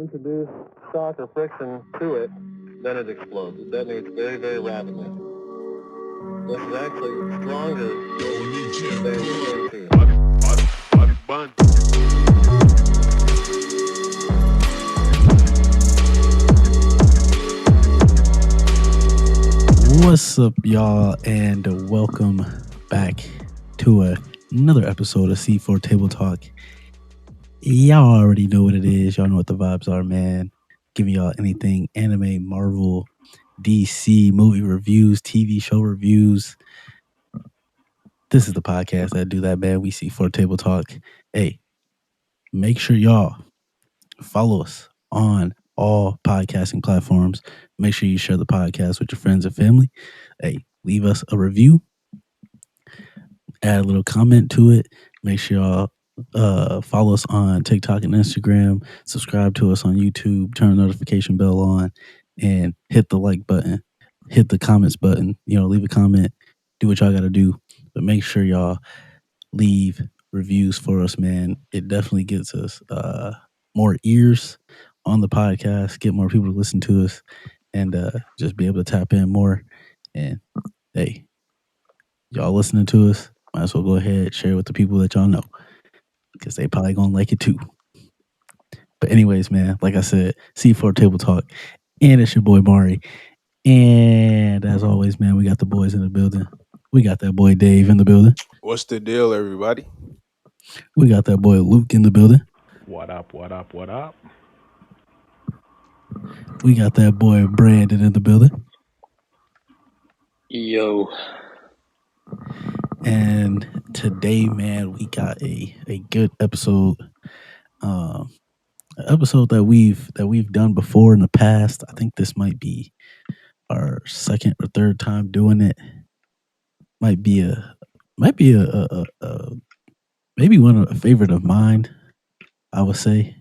introduce shock or friction to it, then it explodes. It detonates very, very rapidly. This is actually stronger than TNT. What's up, y'all, and welcome back to another episode of C4 Table Talk. Y'all already know what it is. Y'all know what the vibes are, man. Giving y'all anything anime, Marvel, DC, movie reviews, TV show reviews. This is the podcast that do that, man. We C4 Table Talk. Hey, make sure y'all follow us on all podcasting platforms. Make sure you share the podcast with your friends and family. Hey, leave us a review. Add a little comment to it. Make sure y'all follow us on TikTok and Instagram. Subscribe to us on YouTube. Turn the notification bell on, and hit the like button. Hit the comments button. Leave a comment. Do what y'all got to do, but make sure y'all leave reviews for us, man. It definitely gets us more ears on the podcast. Get more people to listen to us, and just be able to tap in more. And hey, y'all listening to us, might as well go ahead, share it with the people that y'all know, because they probably gonna like it too. But anyways, man, like I said, C4 Table Talk, and it's your boy Mari. And as always, man, we got the boys in the building. We got that boy Dave in the building. What's the deal, everybody? We got that boy Luke in the building. What up, what up, what up? We got that boy Brandon in the building. Yo. And today, man, we got a good episode. An episode that we've done before in the past. I think this might be our second or third time doing it. Might be a maybe a favorite of mine, I would say.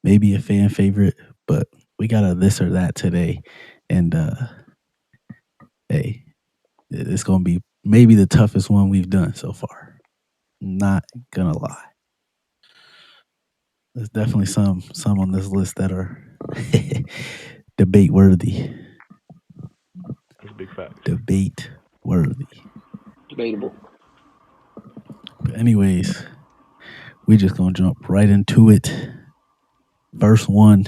Maybe a fan favorite, but we got a this or that today. And hey, it's gonna be maybe the toughest one we've done so far. Not gonna lie. There's definitely some on this list that are debate worthy. That's a big fact. Debate worthy. Debatable. But anyways, we just gonna jump right into it. First one.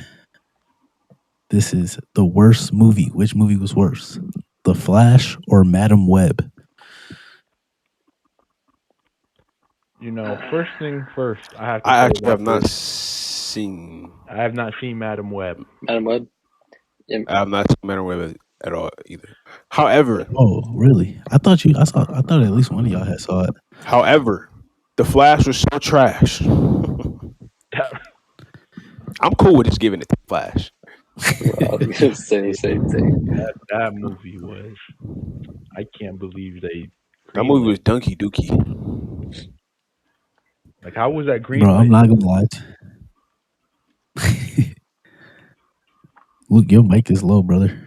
This is the worst movie. Which movie was worse? The Flash or Madam Web? First thing first, I have not seen. I have not seen Madam Web. Madam Web? Yeah. I have not seen Madam Web at all either. However, oh really? I thought at least one of y'all had saw it. However, The Flash was so trash. I'm cool with just giving it to Flash. I was going to say the same thing. That movie was. I can't believe they. That movie was Dunky Dookie. Like, how was that green? Bro, I'm not gonna lie. Look, your mic is low, brother.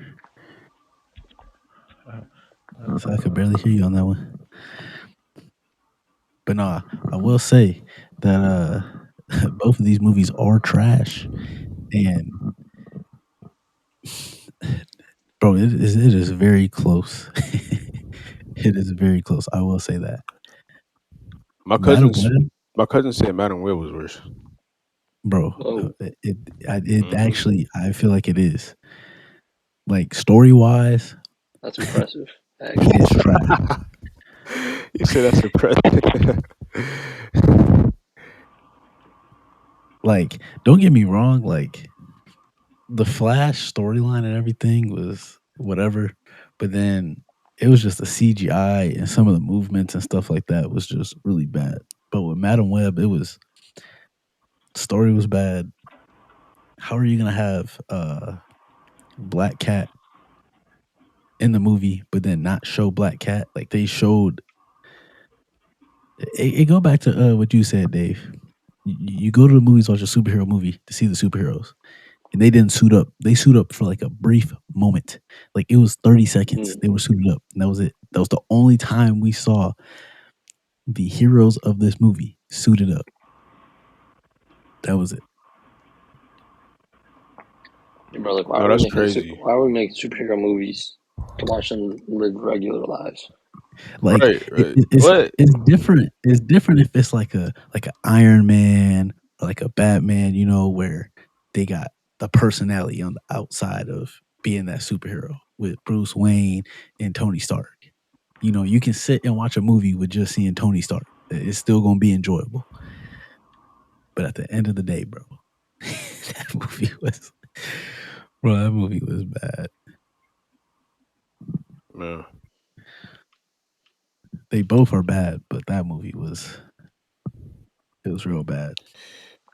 So I could barely hear you on that one. But no, I will say that both of these movies are trash, and bro, it is very close. It is very close. I will say that. My cousin said Madam Web was worse. Bro, it actually, I feel like it is. Like, story wise, that's impressive. It's trash. You said that's impressive. Like, don't get me wrong. Like, the Flash storyline and everything was whatever, but then it was just the CGI and some of the movements and stuff like that was just really bad. But with Madam Web, story was bad. How are you gonna have Black Cat in the movie, but then not show Black Cat? Like, they showed it go back to what you said, Dave. You go to the movies, watch a superhero movie to see the superheroes, and they didn't suit up. They suit up for like a brief moment. Like, it was 30 seconds. They were suited up, and that was it. That was the only time we saw the heroes of this movie suited up. That was it. Bro, like, No, that's crazy. why are we making superhero movies to watch them live regular lives? Like Right. it's different. It's different if it's like an Iron Man or like a Batman, you know, where they got the personality on the outside of being that superhero with Bruce Wayne and Tony Stark. You know, you can sit and watch a movie with just seeing Tony Stark. It's still gonna be enjoyable. But at the end of the day, bro, that movie was bad. Man. They both are bad, but that movie was real bad.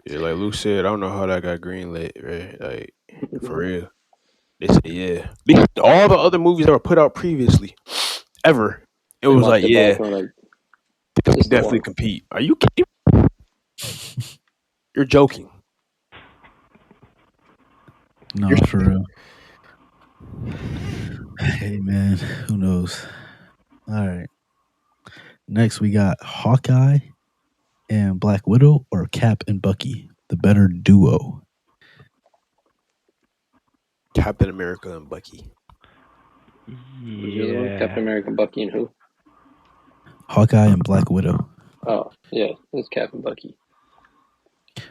Yeah, like Luke said, I don't know how that got greenlit, right? Like, for real. They said, yeah. All the other movies that were put out previously, ever, it was like, yeah, like, they could definitely compete. Are you kidding? You're joking. No, for real. Hey, man, who knows? All right. Next, we got Hawkeye and Black Widow, or Cap and Bucky, the better duo. Captain America and Bucky. Yeah. Captain America, Bucky, and who? Hawkeye and Black Widow. Oh, yeah, it's Cap and Bucky.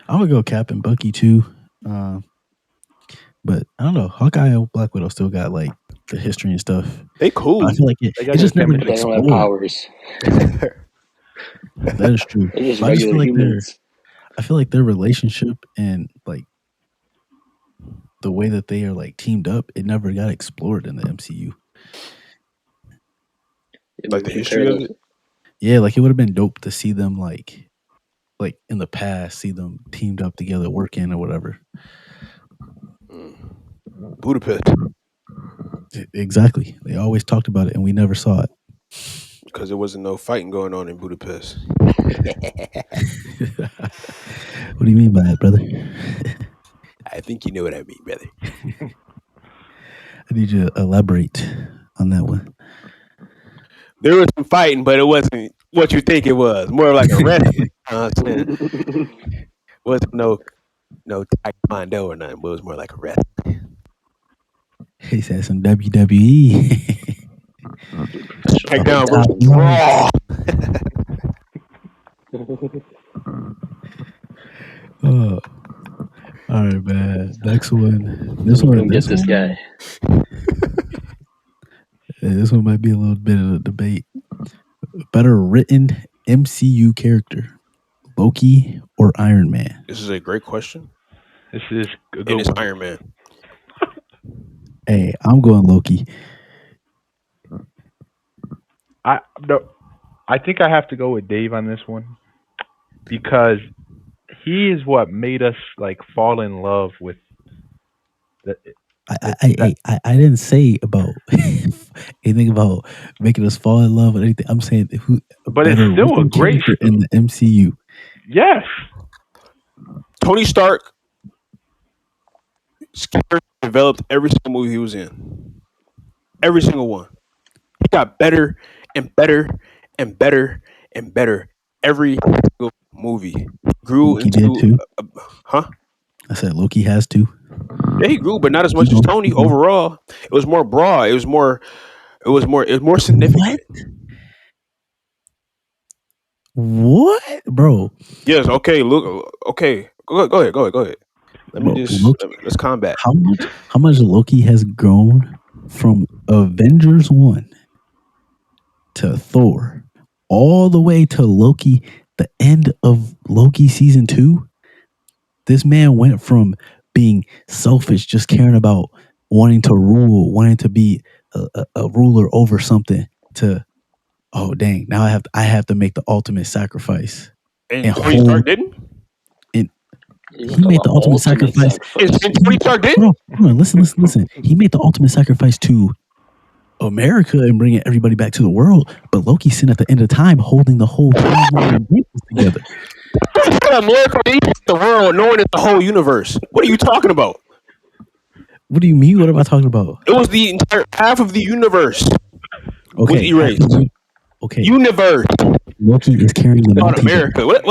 I'm gonna go Cap and Bucky too, but I don't know. Hawkeye and Black Widow still got like the history and stuff. They cool. But I feel like it just never got explored. They don't have powers. That is true. They're just regular humans. I feel like their relationship and like the way that they are like teamed up, it never got explored in the MCU. Like the history of it? Yeah, like it would have been dope to see them like in the past, see them teamed up together working or whatever. Budapest. Exactly. They always talked about it and we never saw it. Because there wasn't no fighting going on in Budapest. What do you mean by that, brother? I think you know what I mean, brother. I need you to elaborate on that one. There was some fighting, but it wasn't what you think it was. More like a wrestling. Wasn't no taekwondo or nothing, but it was more like a wrestling. He said some WWE. Takedown versus Raw. Oh. All right, man. Next one. This one. Guy. This one might be a little bit of a debate. Better written MCU character, Loki or Iron Man? This is a great question. This is a good and it's one. Iron Man. Hey, I'm going Loki. I think I have to go with Dave on this one because he is what made us like fall in love with the. I didn't say about anything about making us fall in love with anything. I'm saying but it's still a great in the MCU. Yes, Tony Stark developed every single movie he was in. Every single one. He got better and better and better and better every single movie. He grew Loki did too. Huh? I said Loki has to. Yeah, he grew, but not as much as Tony. Overall, it was more broad. It was more significant. What, bro? Yes. Okay. Look. Okay. Go ahead. Let's combat. How much Loki has grown from Avengers 1 to Thor, all the way to Loki, the end of Loki season 2. This man went from being selfish, just caring about wanting to rule, wanting to be a ruler over something, to, oh dang, now I have to make the ultimate sacrifice. And Tony Stark didn't? He made the ultimate sacrifice. And Tony Stark didn't? Bro, listen. He made the ultimate sacrifice to America and bringing everybody back to the world. But Loki's sitting at the end of time holding the whole timeline together. America needs the world, knowing it's the whole universe. What are you talking about? What do you mean? What am I talking about? It was the entire half of the universe. Okay. Was erased. Okay. Universe. Loki is carrying the Not America. What?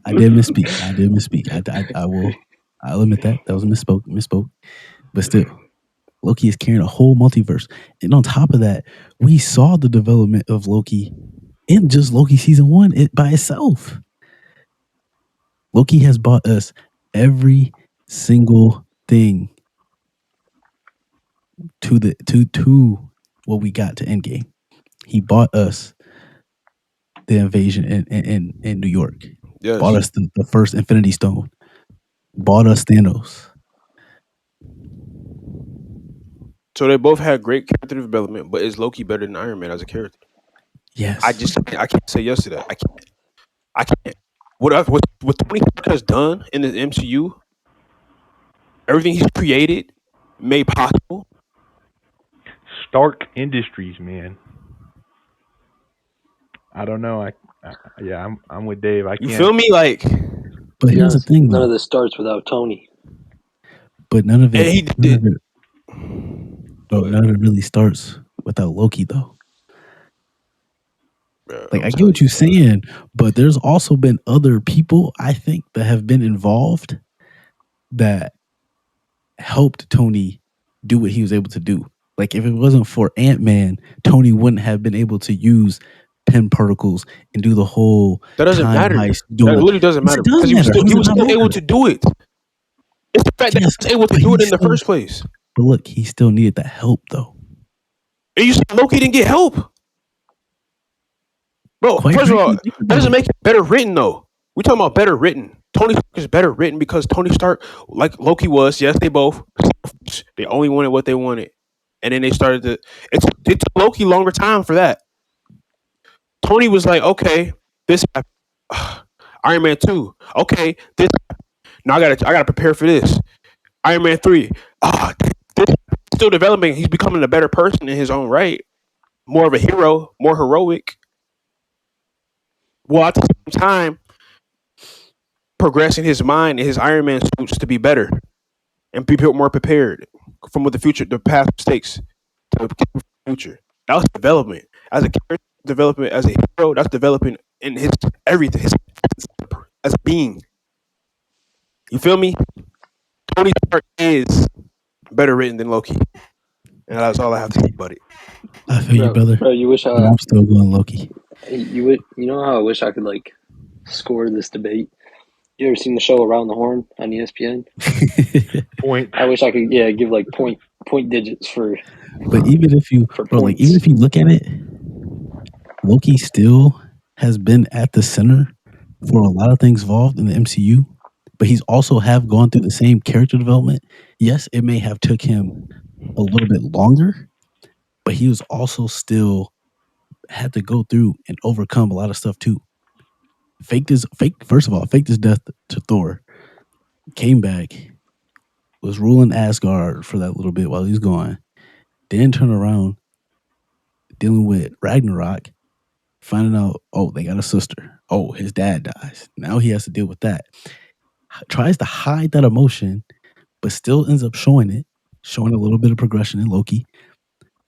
I did misspeak. I did misspeak. I'll admit that. That was a misspoke. But still, Loki is carrying a whole multiverse. And on top of that, we saw the development of Loki in just Loki season 1 it by itself. Loki has bought us every single thing to what we got to Endgame. He bought us the invasion in New York. Yes. Bought us the first Infinity Stone. Bought us Thanos. So they both had great character development, but is Loki better than Iron Man as a character? Yes. I can't say yes to that. I can't. What Tony Stark has done in the MCU, everything he's created, made possible. Stark Industries, man. I don't know. Yeah, I'm with Dave. I You can't. feel me? Like, But here's the thing, none though. of this starts without Tony. But none of and it, he did. Go ahead. none of it really starts without Loki, though. Like, I'm I get telling what you, you're saying, but there's also been other people, I think, that have been involved that helped Tony do what he was able to do. Like, if it wasn't for Ant-Man, Tony wouldn't have been able to use pen particles and do the whole that doesn't time matter. heist. That literally doesn't Yes, matter it does because matter. How does he it was not still able matter? to do it. It's the fact that Yes, he was able to but do he it in the still- first place. But look, he still needed that help, though. And you said Loki didn't get help, bro. Quite First of all, frankly, think that about doesn't it. make it better written though. We talking about better written. Tony Stark is better written because Tony Stark, like Loki was. Yes, they both. They only wanted what they wanted, and then they started to. It took Loki longer time for that. Tony was like, okay, this happened. Iron Man 2. Okay, this happened. Now I gotta prepare for this. Iron Man 3. This still developing. He's becoming a better person in his own right. More of a hero, more heroic. While at the same time progressing his mind and his Iron Man suits to be better and be more prepared from what the past mistakes to the future. That was development. As a character development, as a hero, that's developing in his everything, as a being. You feel me? Tony Stark is better written than Loki. And that's all I have to say about it. I feel you, brother. Bro, you wish But I'm still going Loki. you know how I wish I could like score this debate. You ever seen the show Around the Horn on ESPN? Point. I wish I could give like point digits for But even if you, for bro, like points. even if you look at it, Loki still has been at the center for a lot of things involved in the MCU. But he's also have gone through the same character development. Yes, it may have took him a little bit longer, but he was also still had to go through and overcome a lot of stuff too. First of all, faked his death to Thor, came back, was ruling Asgard for that little bit while he's gone, then turn around dealing with Ragnarok, finding out, oh, they got a sister. Oh, his dad dies. Now he has to deal with that. Tries to hide that emotion, but still ends up showing it, showing a little bit of progression in Loki.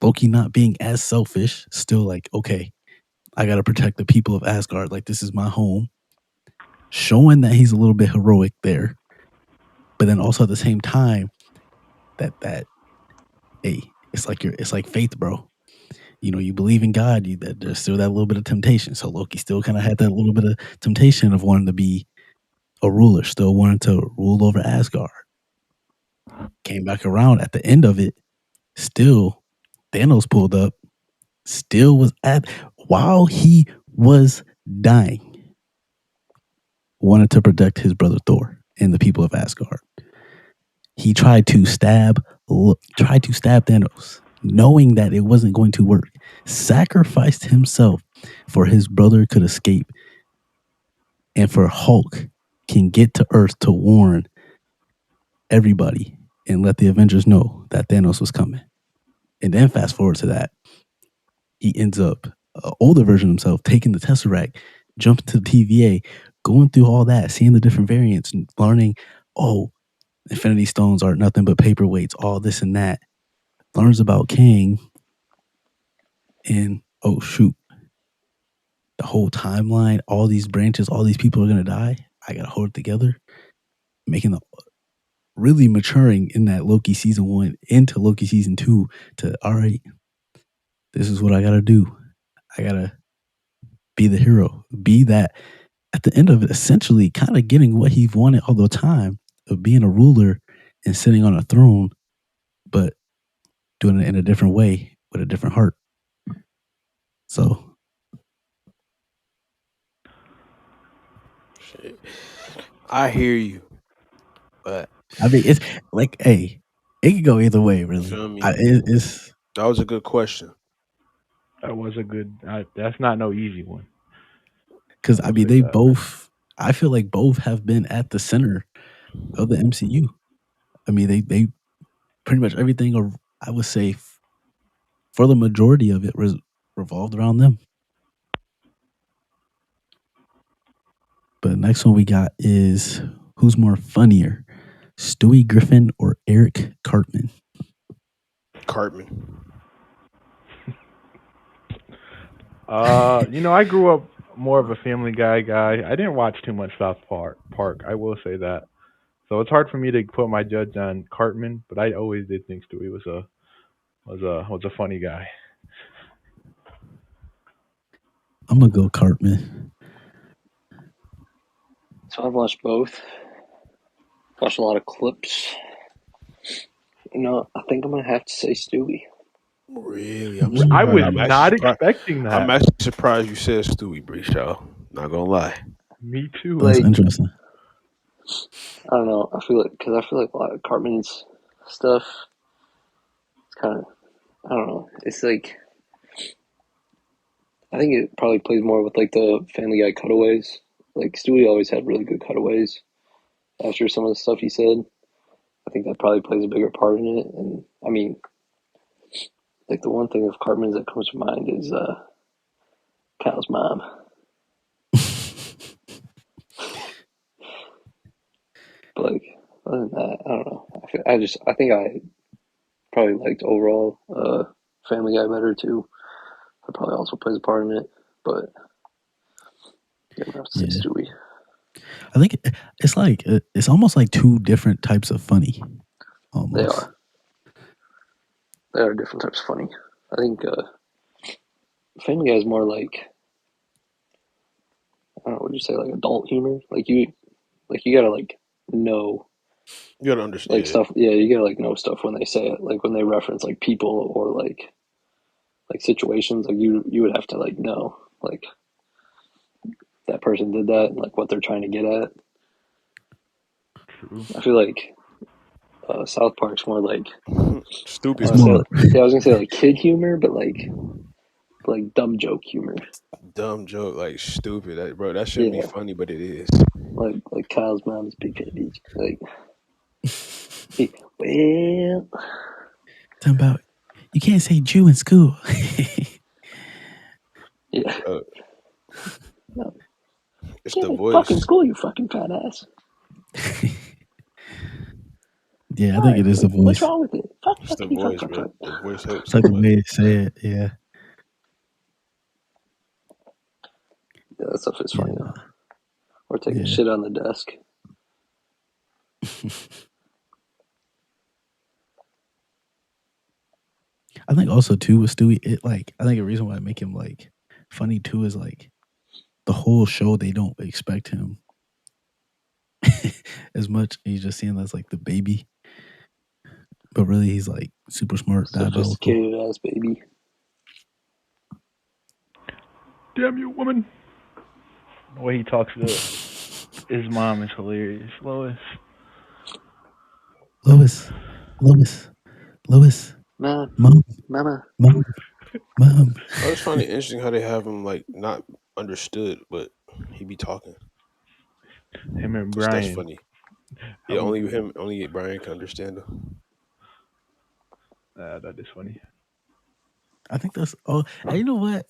Loki not being as selfish, still like, okay, I got to protect the people of Asgard. Like, this is my home. Showing that he's a little bit heroic there. But then also at the same time, that hey, it's like faith, bro. You know, you believe in God, that there's still that little bit of temptation. So Loki still kind of had that little bit of temptation of wanting to be a ruler, still wanting to rule over Asgard. Came back around at the end of it, still Thanos pulled up, still was at while he was dying, wanted to protect his brother Thor and the people of Asgard. He tried to stab Thanos, knowing that it wasn't going to work. Sacrificed himself for his brother could escape, and for Hulk can get to Earth to warn everybody and let the Avengers know that Thanos was coming. And then fast forward to that, he ends up an older version of himself taking the Tesseract, jumping to the TVA, going through all that, seeing the different variants, and learning, oh, Infinity Stones aren't nothing but paperweights, all this and that. Learns about Kang, and oh shoot, the whole timeline, all these branches, all these people are gonna die. I gotta hold it together, making the really maturing in that Loki season 1 into Loki season 2 to all right, this is what I gotta do. I gotta be the hero, be that at the end of it, essentially kind of getting what he wanted all the time of being a ruler and sitting on a throne, but doing it in a different way with a different heart. So Shit. I hear you, but I mean, it's like, hey, it could go either way, you really. feel me? It's That was a good question. That was a good. That's not no easy one. because I I will mean, say they that. both. I feel like both have been at the center of the MCU. I mean, they pretty much everything. I would say for the majority of it revolved around them. But the next one we got is who's more funnier, Stewie Griffin or Eric Cartman? Cartman. I grew up more of a Family Guy guy. I didn't watch too much South Park. I will say that. So it's hard for me to put my judge on Cartman, but I always did think Stewie was a funny guy. I'm gonna go Cartman. So I've watched both. Watched a lot of clips. I think I'm gonna have to say Stewie. Really, I was I'm actually not surprised. expecting I'm that. actually surprised you said Stewie Breach, y'all. Not gonna lie. Me too. That's Like, interesting. I don't know. I feel like a lot of Cartman's stuff. It's kind of, I don't know. It's like, I think it probably plays more with like the Family Guy cutaways. Like Stewie always had really good cutaways after some of the stuff he said. I think that probably plays a bigger part in it. And I mean, like the one thing of Cartman's that comes to mind is Cal's mom. But like other than that, I don't know. I think I probably liked overall Family Guy better too. That probably also plays a part in it. But yeah, I'm gonna have to say Yeah, Stewie. I think it's like it's almost like two different types of funny, They almost. are. They are different types of funny. I think Family Guy is more like, I don't know, would you say like adult humor? You gotta like know You gotta like understand. stuff. Yeah, you gotta like know stuff when they say it. Like when they reference like people or like situations. Like you would have to like know like that person did that and like what they're trying to get at. True. I feel like South Park's more like I It's Stupid. was gonna more. say yeah I was gonna say like kid humor, but like dumb joke humor. Dumb joke, like stupid. Bro, that shouldn't be Yeah, funny, but it is. like Kyle's mom is big fat bitch. Like well, Talking about you can't say Jew in school. yeah. Bro, No, it's can't the say fucking voice. school, you fucking fat ass. Yeah, I think Why? it is the What's voice. wrong with it? Fuck, It's the fuck, fuck, voice, fuck, bro. fuck. The voice helps It's it, like the but way they say it. Yeah, Yeah, that stuff is funny yeah, though. Or taking yeah. shit on the desk. I think also too with Stewie, it like I think a reason why I make him like funny too is like the whole show they don't expect him as much. He's just seen as like the baby, but really he's like super smart, diabolical. Sophisticated ass baby. Damn you, woman. The way he talks to his mom is hilarious. Lois. Lois, Lois, Lois, Mom, mom, mama. mom, mom. I just find it interesting how they have him like not understood, but he be talking. Him and That's Brian. funny. Yeah, How only Brian can understand him. that is funny. I think that's oh. And you know what?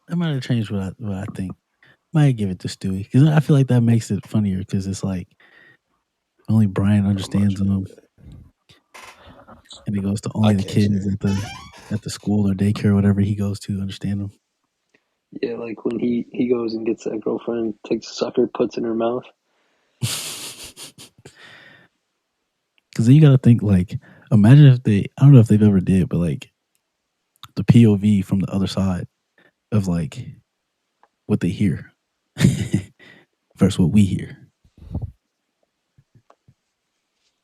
I might have changed what I think. Might give it to Stewie because I feel like that makes it funnier because it's like only Brian I'm not understands trying him, to. and it goes to I only the can't say. kids at the school or daycare or whatever he goes to understand him. Yeah, like when he goes and gets that girlfriend, takes a sucker, puts it in her mouth. Because then you got to think like, imagine if they, I don't know if they've ever did, but like the POV from the other side of like what they hear versus what we hear.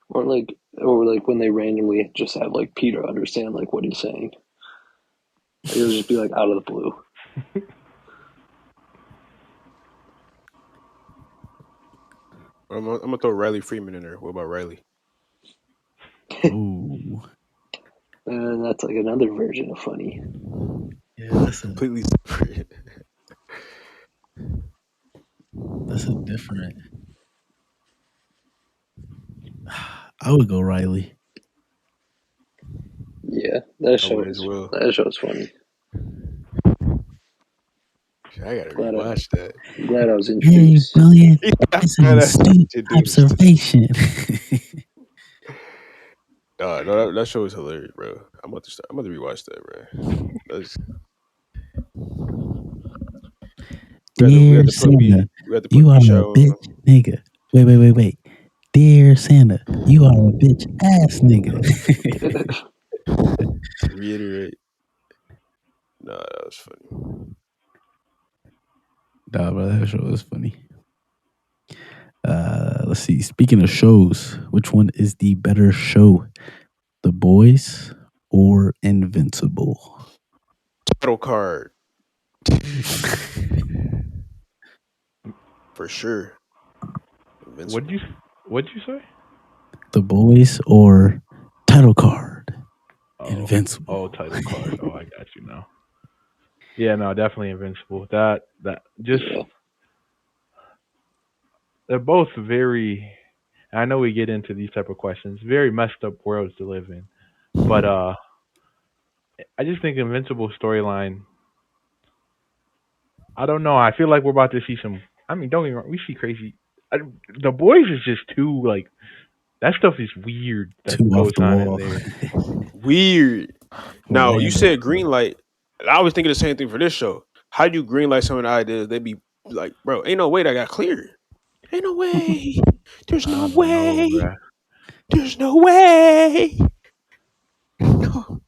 Or like when they randomly just have like Peter understand like what he's saying. Like, it'll just be like out of the blue. I'm gonna throw Riley Freeman in there. What about Riley? Ooh, And that's like another version of funny. yeah, Completely separate. that's a different. I would go Riley. Yeah, that I show would as is well. that show is funny. I gotta Glad I, rewatch that. I'm glad I was Hey, introduced. brilliant! It's an That's astute what you do. observation. No, that show is hilarious, bro. I'm about to rewatch that, bro. That's, we Dear got the Santa, puppy we got the you are puppy a show. bitch nigga. Wait. Dear Santa, you are a bitch ass nigga. To reiterate, nah, that was funny. Nah, bro, that show was funny. Let's see. Speaking of shows, which one is the better show? The Boys or Invincible? Title card for sure. What'd Invincible. you What'd you say? The Boys or Title Card? Oh, Invincible. title card. Oh, I got you now. Yeah, no, definitely Invincible. That just Yeah, they're both very. I know we get into these type of questions. Very messed up worlds to live in, but I just think Invincible storyline. I don't know. I feel like we're about to see some. I mean, don't get me wrong. We see crazy. I, the Boys is just too like that stuff is weird that Too off goes the on in wall. there. Weird. Now you Random. said green light. I was thinking the same thing for this show. How do you green light some of the ideas? They be like, bro, ain't no way that got cleared. Ain't no way. There's no I don't know, way. bruh. There's no way. No.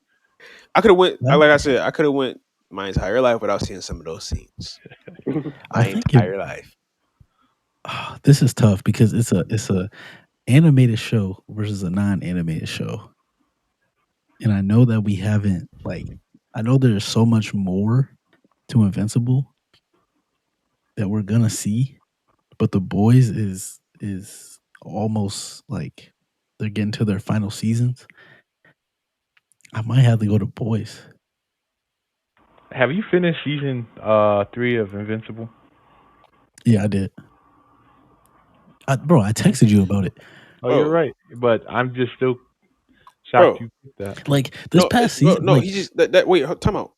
I could have went. Well, Like I said, I could have went my entire life without seeing some of those scenes. I My think if entire life. this is tough because it's a animated show versus a non-animated show, and I know that we haven't like. I know there's so much more to Invincible that we're gonna see, but the Boys is almost like they're getting to their final seasons. I might have to go to Boys. Have you finished season 3 of Invincible? Yeah, I did. Bro, I texted you about it. Oh, you're Bro, right, but I'm just still shocked bro. you picked that. Like this No, past bro, season, no, like he just that wait, time out.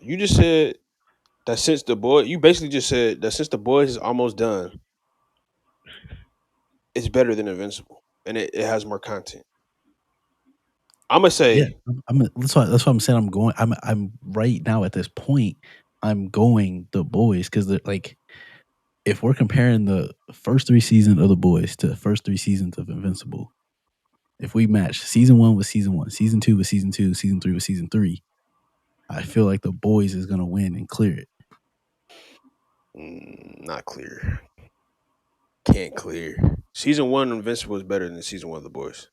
You just said that since the boy you basically just said that since the boys is almost done, it's better than Invincible. And it has more content. I'ma yeah, say, that's why I'm saying I'm going. I'm right now at this point. I'm going the Boys because they're like if we're comparing the first three seasons of the Boys to the first three seasons of Invincible, if we match season one with season one, season two with season two, season three with season three, I feel like the Boys is gonna win and clear it. not clear. Can't clear. Season one of Invincible is better than season one of the boys.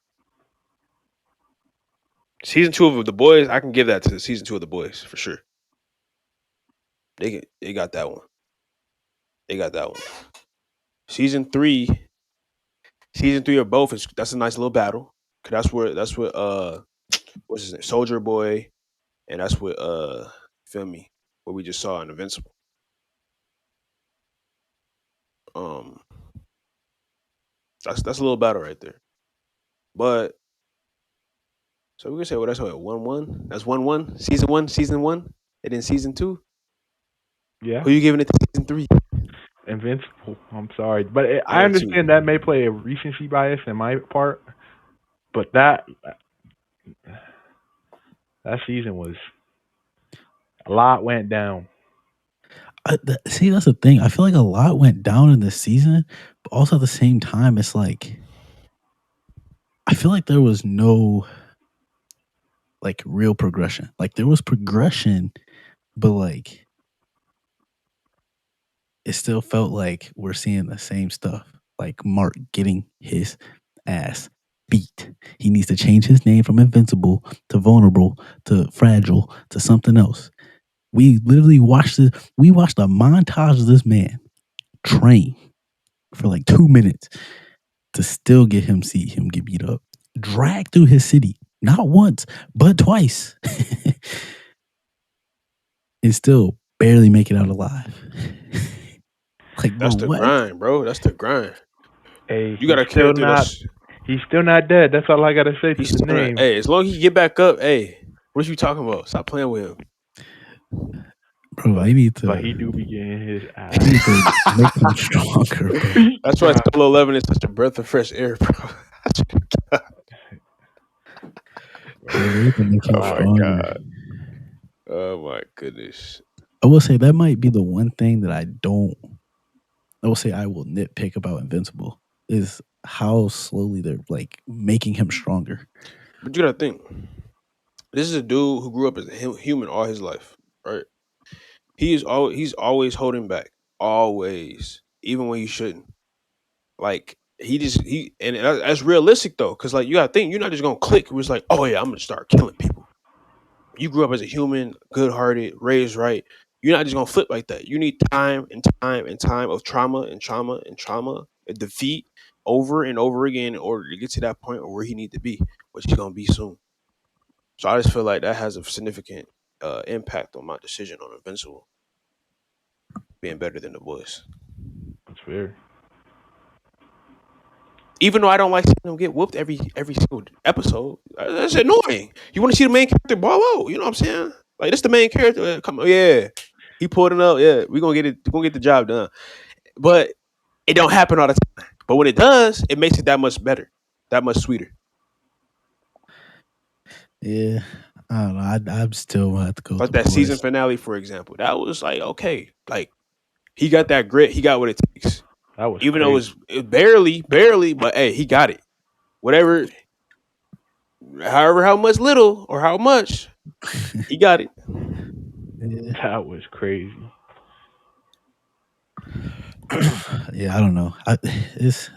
Season two of the boys, I can give that to season two of the boys for sure. They got that one. They got that one. Season three, season three of both is that's a nice little battle. Cause that's what what's his name? Soldier Boy, and that's what feel me, what we just saw in Invincible. Um that's a little battle right there. But so we can say well that's what 1-1. That's 1-1. Season one, and then season two. Yeah, Who you giving it to season three? Invincible. I'm sorry, but I I am too. understand that may play a recency bias in my part, but that season was a lot went down. See, that's the thing. I feel like a lot went down in this season, but also at the same time, it's like I feel like there was no like real progression. Like there was progression, but like it still felt like we're seeing the same stuff. Like Mark getting his ass beat. He needs to change his name from Invincible to Vulnerable to Fragile to something else. We literally watched this. We watched a montage of this man train for like 2 minutes to still get him see him get beat up. Drag through his city, not once, but twice. And still barely make it out alive. Like, bro, That's the what? grind, bro. That's the grind. Hey, You got a character that's he's still not dead. That's all I gotta say to he's the still not. name. Hey, as long as he get back up, hey, what you talking about? Stop playing with him. Bro, But they need to but he do be getting his ass. they need to make him stronger, bro. That's why Solo 11 is such a breath of fresh air, bro. Bro, they need to make him Oh my stronger. god. Oh my goodness. I will say that might be the one thing that I will say I will nitpick about Invincible is how slowly they're like making him stronger. But you gotta think, this is a dude who grew up as a human all his life, right? He's always holding back, always, even when he shouldn't. Like he and that's realistic though, because like you gotta think, you're not just gonna click. It was like, oh yeah, I'm gonna start killing people. You grew up as a human, good-hearted, raised right. You're not just gonna flip like that. You need time and time and time of trauma and trauma and trauma and defeat over and over again in order to get to that point where he need to be, which he's gonna be soon. So I just feel like that has a significant impact on my decision on Invincible being better than the boys. That's fair. Even though I don't like seeing him get whooped every single episode, that's annoying. You want to see the main character ball out? You know what I'm saying? Like that's the main character. Come on, yeah, he pulled it up. Yeah, we gonna get it. We gonna get the job done. But it don't happen all the time. But when it does, it makes it that much better, that much sweeter. Yeah. I don't know. I'm still gonna have to go with Like the that season boys. finale, for example, that was like okay, like he got that grit. He got what it takes. That was Even though crazy. it barely, but hey, he got it. Whatever, however, how much little or how much, he got it. Yeah. That was crazy. Yeah, I don't know. That's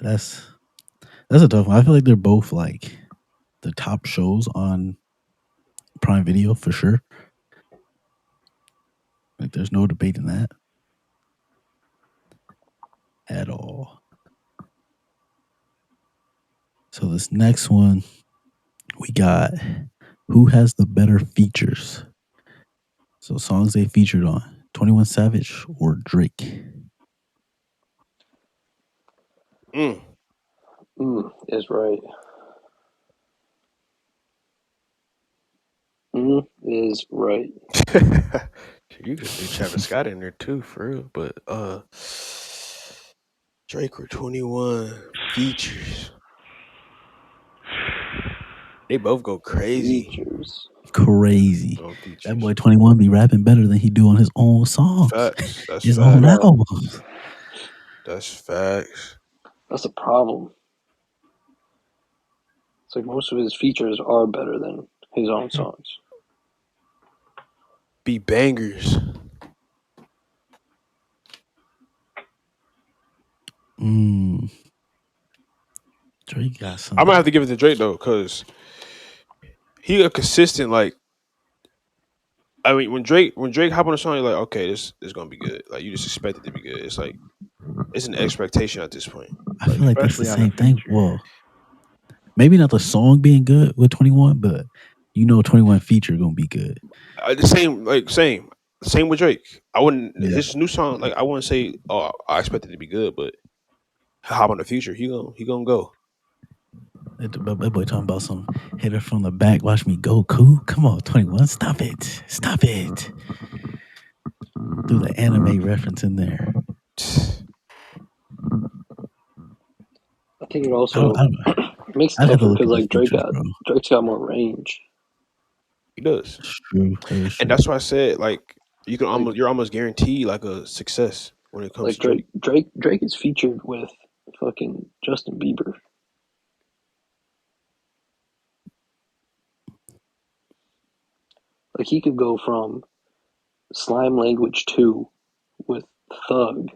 a tough one. I feel like they're both like the top shows on Prime Video for sure. Like, there's no debating that at all. So this next one, we got who has the better features. So songs they featured on 21 Savage or Drake. Mm. Is right. Is right. You could do Travis Scott in there too, for real. But Drake or 21 features. They both go crazy Features. Crazy. on That features. boy 21 be rapping better than he do on his own songs. Facts. That's His own facts. albums. That's facts. That's a problem. It's like most of his features are better than his own songs. Be bangers. Drake got some. I'm gonna have to give it to Drake though, cause he a consistent like. I mean, when Drake hop on a song, you're like, okay, this is gonna be good. Like you just expect it to be good. It's like it's an expectation at this point. I feel like that's the Especially on a same thing. feature. Well, maybe not the song being good with 21, but 21 feature gonna be good. The same with Drake. I wouldn't Yeah. his new song like I wouldn't say oh I expect it to be good, but hop on the future, he gonna go. That boy talking about some hitter from the back. Watch me go, cool. Come on, 21. Stop it. Stop it. Threw the anime reference in there. I think it also makes it I'd have to tougher look because at the like features, bro. Drake's got more range. He does. That's true. That is true. And that's why I said like you're almost guaranteed like a success when it comes Like to Drake. Drake is featured with fucking Justin Bieber. Like he could go from Slime Language 2 with Thug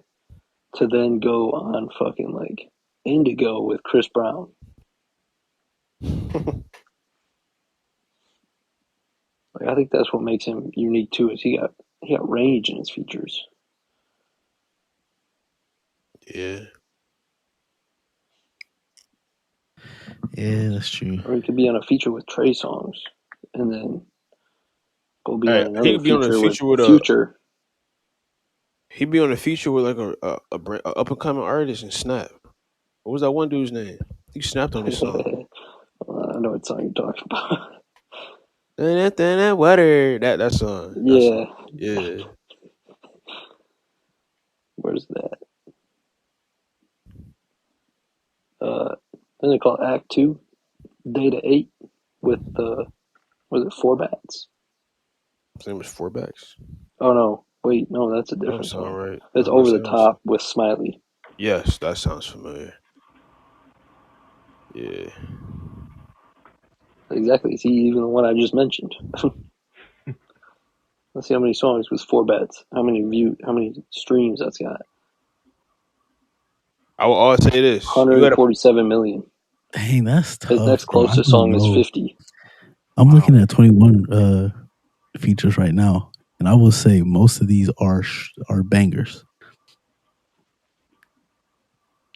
to then go on fucking like Indigo with Chris Brown. Like I think that's what makes him unique too. Is he got range in his features. Yeah. Yeah, that's true. Or he could be on a feature with Trey songs, and then go be Hey, on he another could be on a feature with feature with a Future. he'd be on a feature with like a up and coming artist and Snap. What was that one dude's name? He snapped on this song. I know what song you're talking about. That water. That song. That Yeah, song. Yeah. where's that? Then they call it Act 2, Data 8 with was it Four Bats? His name was Four Backs. Oh no, wait, no, that's a That don't different sound song. right. It's Over the Top with Smiley. Yes, that sounds familiar. Yeah. Exactly. Is he even the one I just mentioned? Let's see how many songs with Four Bats. How many streams that's got? I will always say this. You gotta 147 million. Dang, that's His next tough, bro. I closest don't song is know. 50. I'm wow. looking at 21 features right now, and I will say most of these are bangers.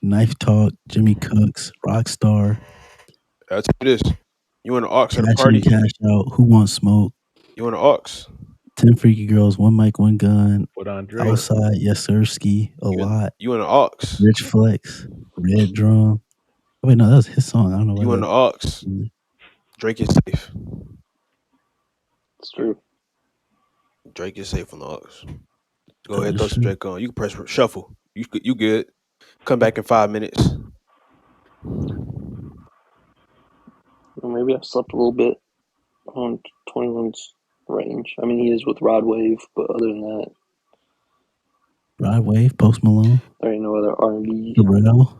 Knife Talk, Jimmy Cooks, Rockstar, I'll tell you this. You want an aux at a Cash In, party? Cash Out, Who Wants Smoke, You want an aux? 10 Freaky Girls, One Mic, One Gun, Put on You Drake. want Outside, Yes Sirski, A Lot, you want an aux? Rich Flex, Red Drum. Oh, wait, no, that was his song. I don't know why You want that. an aux? Drake is safe. It's true. Drake is safe on the aux. Go That ahead, is throw some true. Drake on. You can press shuffle. You good. Come back in 5 minutes. Well, maybe I've slept a little bit on 21's range. I mean, he is with Rod Wave, but other than that, Rod Wave, Post Malone, there ain't no other R&B. Pharrell,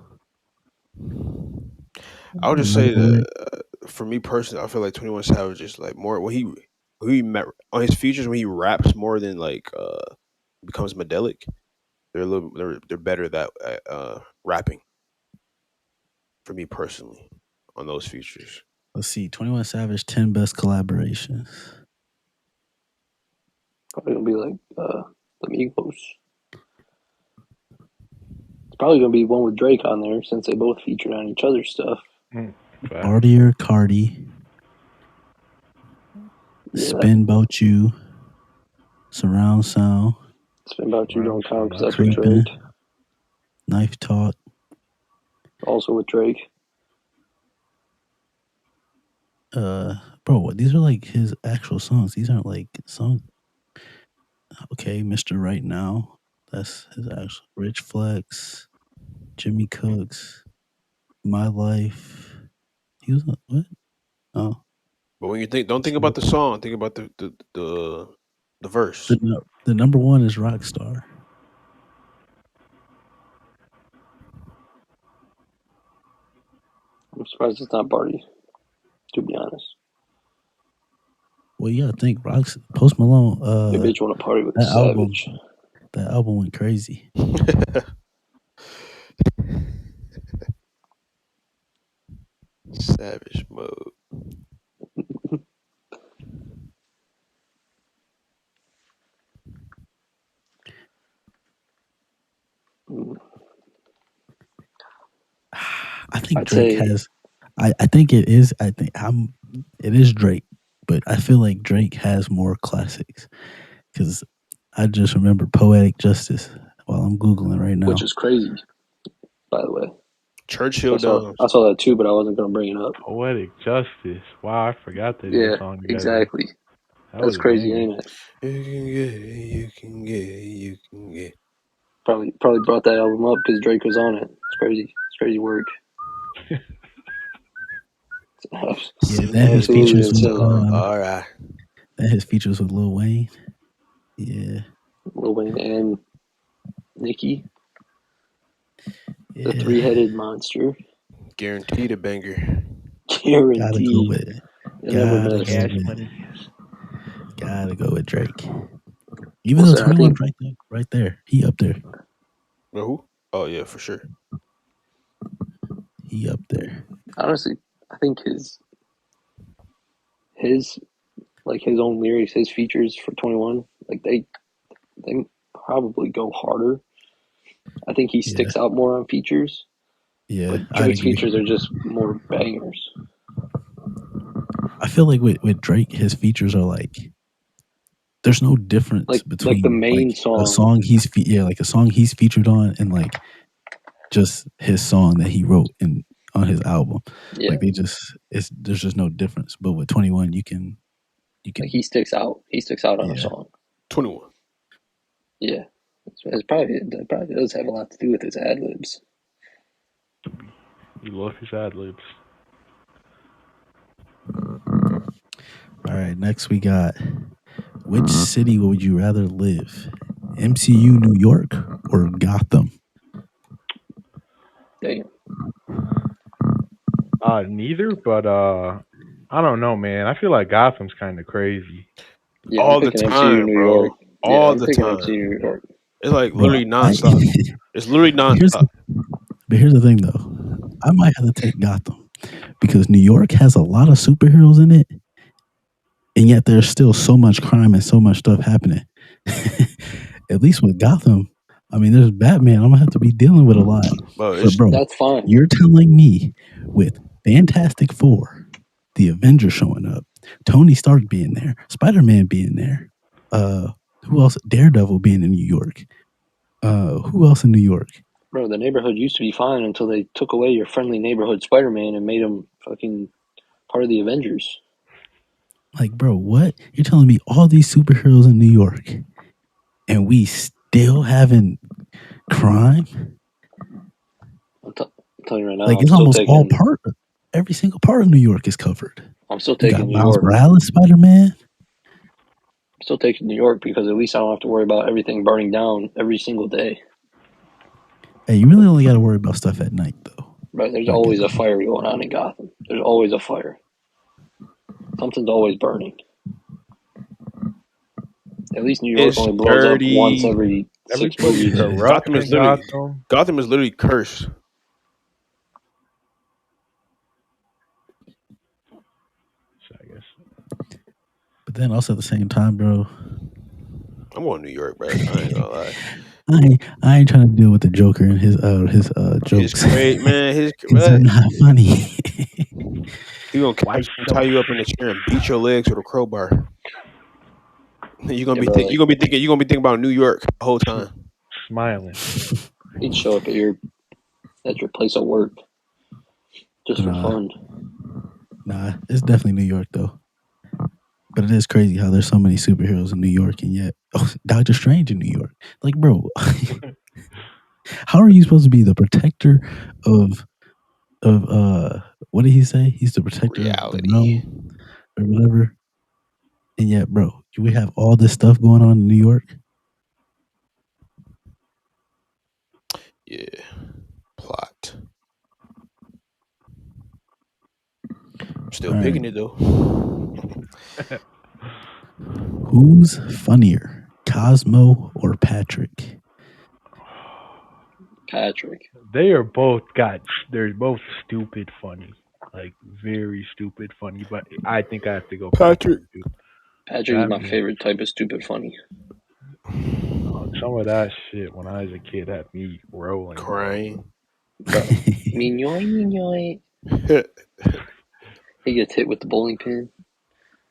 I would just say Nightboy. that for me personally, I feel like 21 Savage is like more when he met on his features when he raps more than like becomes medelic. They're better that rapping for me personally on those features. Let's see, 21 Savage, 10 best collaborations. Probably gonna be like the Migos. It's probably gonna be one with Drake on there since they both featured on each other's stuff. Bartier, Cardi, Yeah, Spin Bout You, Surround Sound, Spin About You don't count because that's with Creepin', Drake. Knife Talk. Also with Drake. Bro, these are like his actual songs. These aren't like songs. Okay, Mr. Right Now. That's his actual. Rich Flex, Jimmy Cooks, My Life. He was what? Oh, But when you don't think so about the song, think about the verse. the number one is Rockstar. I'm surprised it's not Barty, to be honest. Well, you gotta think Post Malone. Hey, bitch, want to party with the That album, Savage. that album went crazy. Savage mode. I think I'd Drake say has. I think it is. I think it is Drake, but I feel like Drake has more classics because I just remember Poetic Justice while I'm googling right which now. is crazy, by the way. Churchill Downs. I saw that too, but I wasn't gonna bring it up. Poetic Justice. Wow, I forgot they did a Yeah, song together. exactly. That That's was a crazy, banger. ain't it? You can get. Probably brought that album up because Drake was on it. It's crazy. It's crazy work. Yeah, then his Absolutely features with insane. All right. then his features with Lil Wayne. Yeah. Lil Wayne and Nicki, the Yeah. three-headed monster. Guaranteed a banger. Gotta go Guaranteed. with You'll never gotta miss. go Cash with Money. gotta go with Drake. Even though Also, I 21's think right there. He up there. But who? Oh yeah, for sure. He up there. honestly, I think his like his own lyrics, his features for 21, like they probably go harder. I think he Yeah. sticks out more on features, Yeah. but I'd Drake's agree. features are just more bangers. I feel like with Drake, his features are like there's no difference Like the between like main a song, song like a song he's featured on and like just his song that he wrote in on his album. yeah, Like there's just no difference. But with 21 you can like he sticks out. He sticks out on a yeah. song. 21. Yeah, it probably does have a lot to do with his ad libs. You love his ad libs. All right, next we got which city would you rather live? MCU New York or Gotham? Damn. Neither, but I don't know, man. I feel like Gotham's kind of crazy. Yeah, I'm All the picking MCU time, New York. bro. Yeah, All I'm the picking time. MCU New York. It's like Bro, literally nonstop. It's literally here's nonstop. but here's the thing though. I might have to take Gotham because New York has a lot of superheroes in it, and yet there's still so much crime and so much stuff happening. At least with Gotham, I mean, there's Batman. I'm gonna have to be dealing with a lot. Bro, But it's bro, That's fine. you're telling me with Fantastic Four, the Avengers showing up, Tony Stark being there, Spider Man being there, who else? Daredevil being in New York. Who else in New York? Bro, the neighborhood used to be fine until they took away your friendly neighborhood Spider-Man and made him fucking part of the Avengers. Like, bro, what? You're telling me all these superheroes in New York, and we still having crime? I'm telling you right now, Like, it's almost all part. Every single part of New York is covered. I'm still You taking got New Miles York. Morales, Spider Man. I'm still taking New York because at least I don't have to worry about everything burning down every single day. Hey, you really only got to worry about stuff at night, though. Right? There's Not always a daytime. fire going on in Gotham. There's always a fire. Something's always burning. At least New York it's only blows up once dirty. every 6 Everybody's movies. Yeah. corrupt Gotham is in literally Gotham. cursed. So I guess But then also at the same time, bro, I'm going to New York, bro. I ain't gonna lie. I ain't trying to deal with the Joker and his His jokes great man. His because they're not funny. he gonna why so tie you up in a chair and beat your legs with a crowbar. You're gonna Yeah, be bro, like, you're gonna be thinking about New York the whole time. smiling? he'd show up at your place of work just for fun. Nah, it's definitely New York though. But it is crazy how there's so many superheroes in New York, and yet Doctor Strange in New York. Like, bro, how are you supposed to be the protector of what did he say? He's the protector of the Reality. realm or whatever. And yet, bro, we have all this stuff going on in New York. Yeah. Plot. I'm still All right. picking it though. Who's funnier, Cosmo or Patrick? Patrick. They're both stupid funny. Like very stupid funny, but I think I have to go Patrick. Patrick. Dude. Patrick is That my man, favorite type of stupid funny. some of that shit when I was a kid had me rolling, bro. Crying. Bro. Mignoy, mignoy. He gets hit with the bowling pin.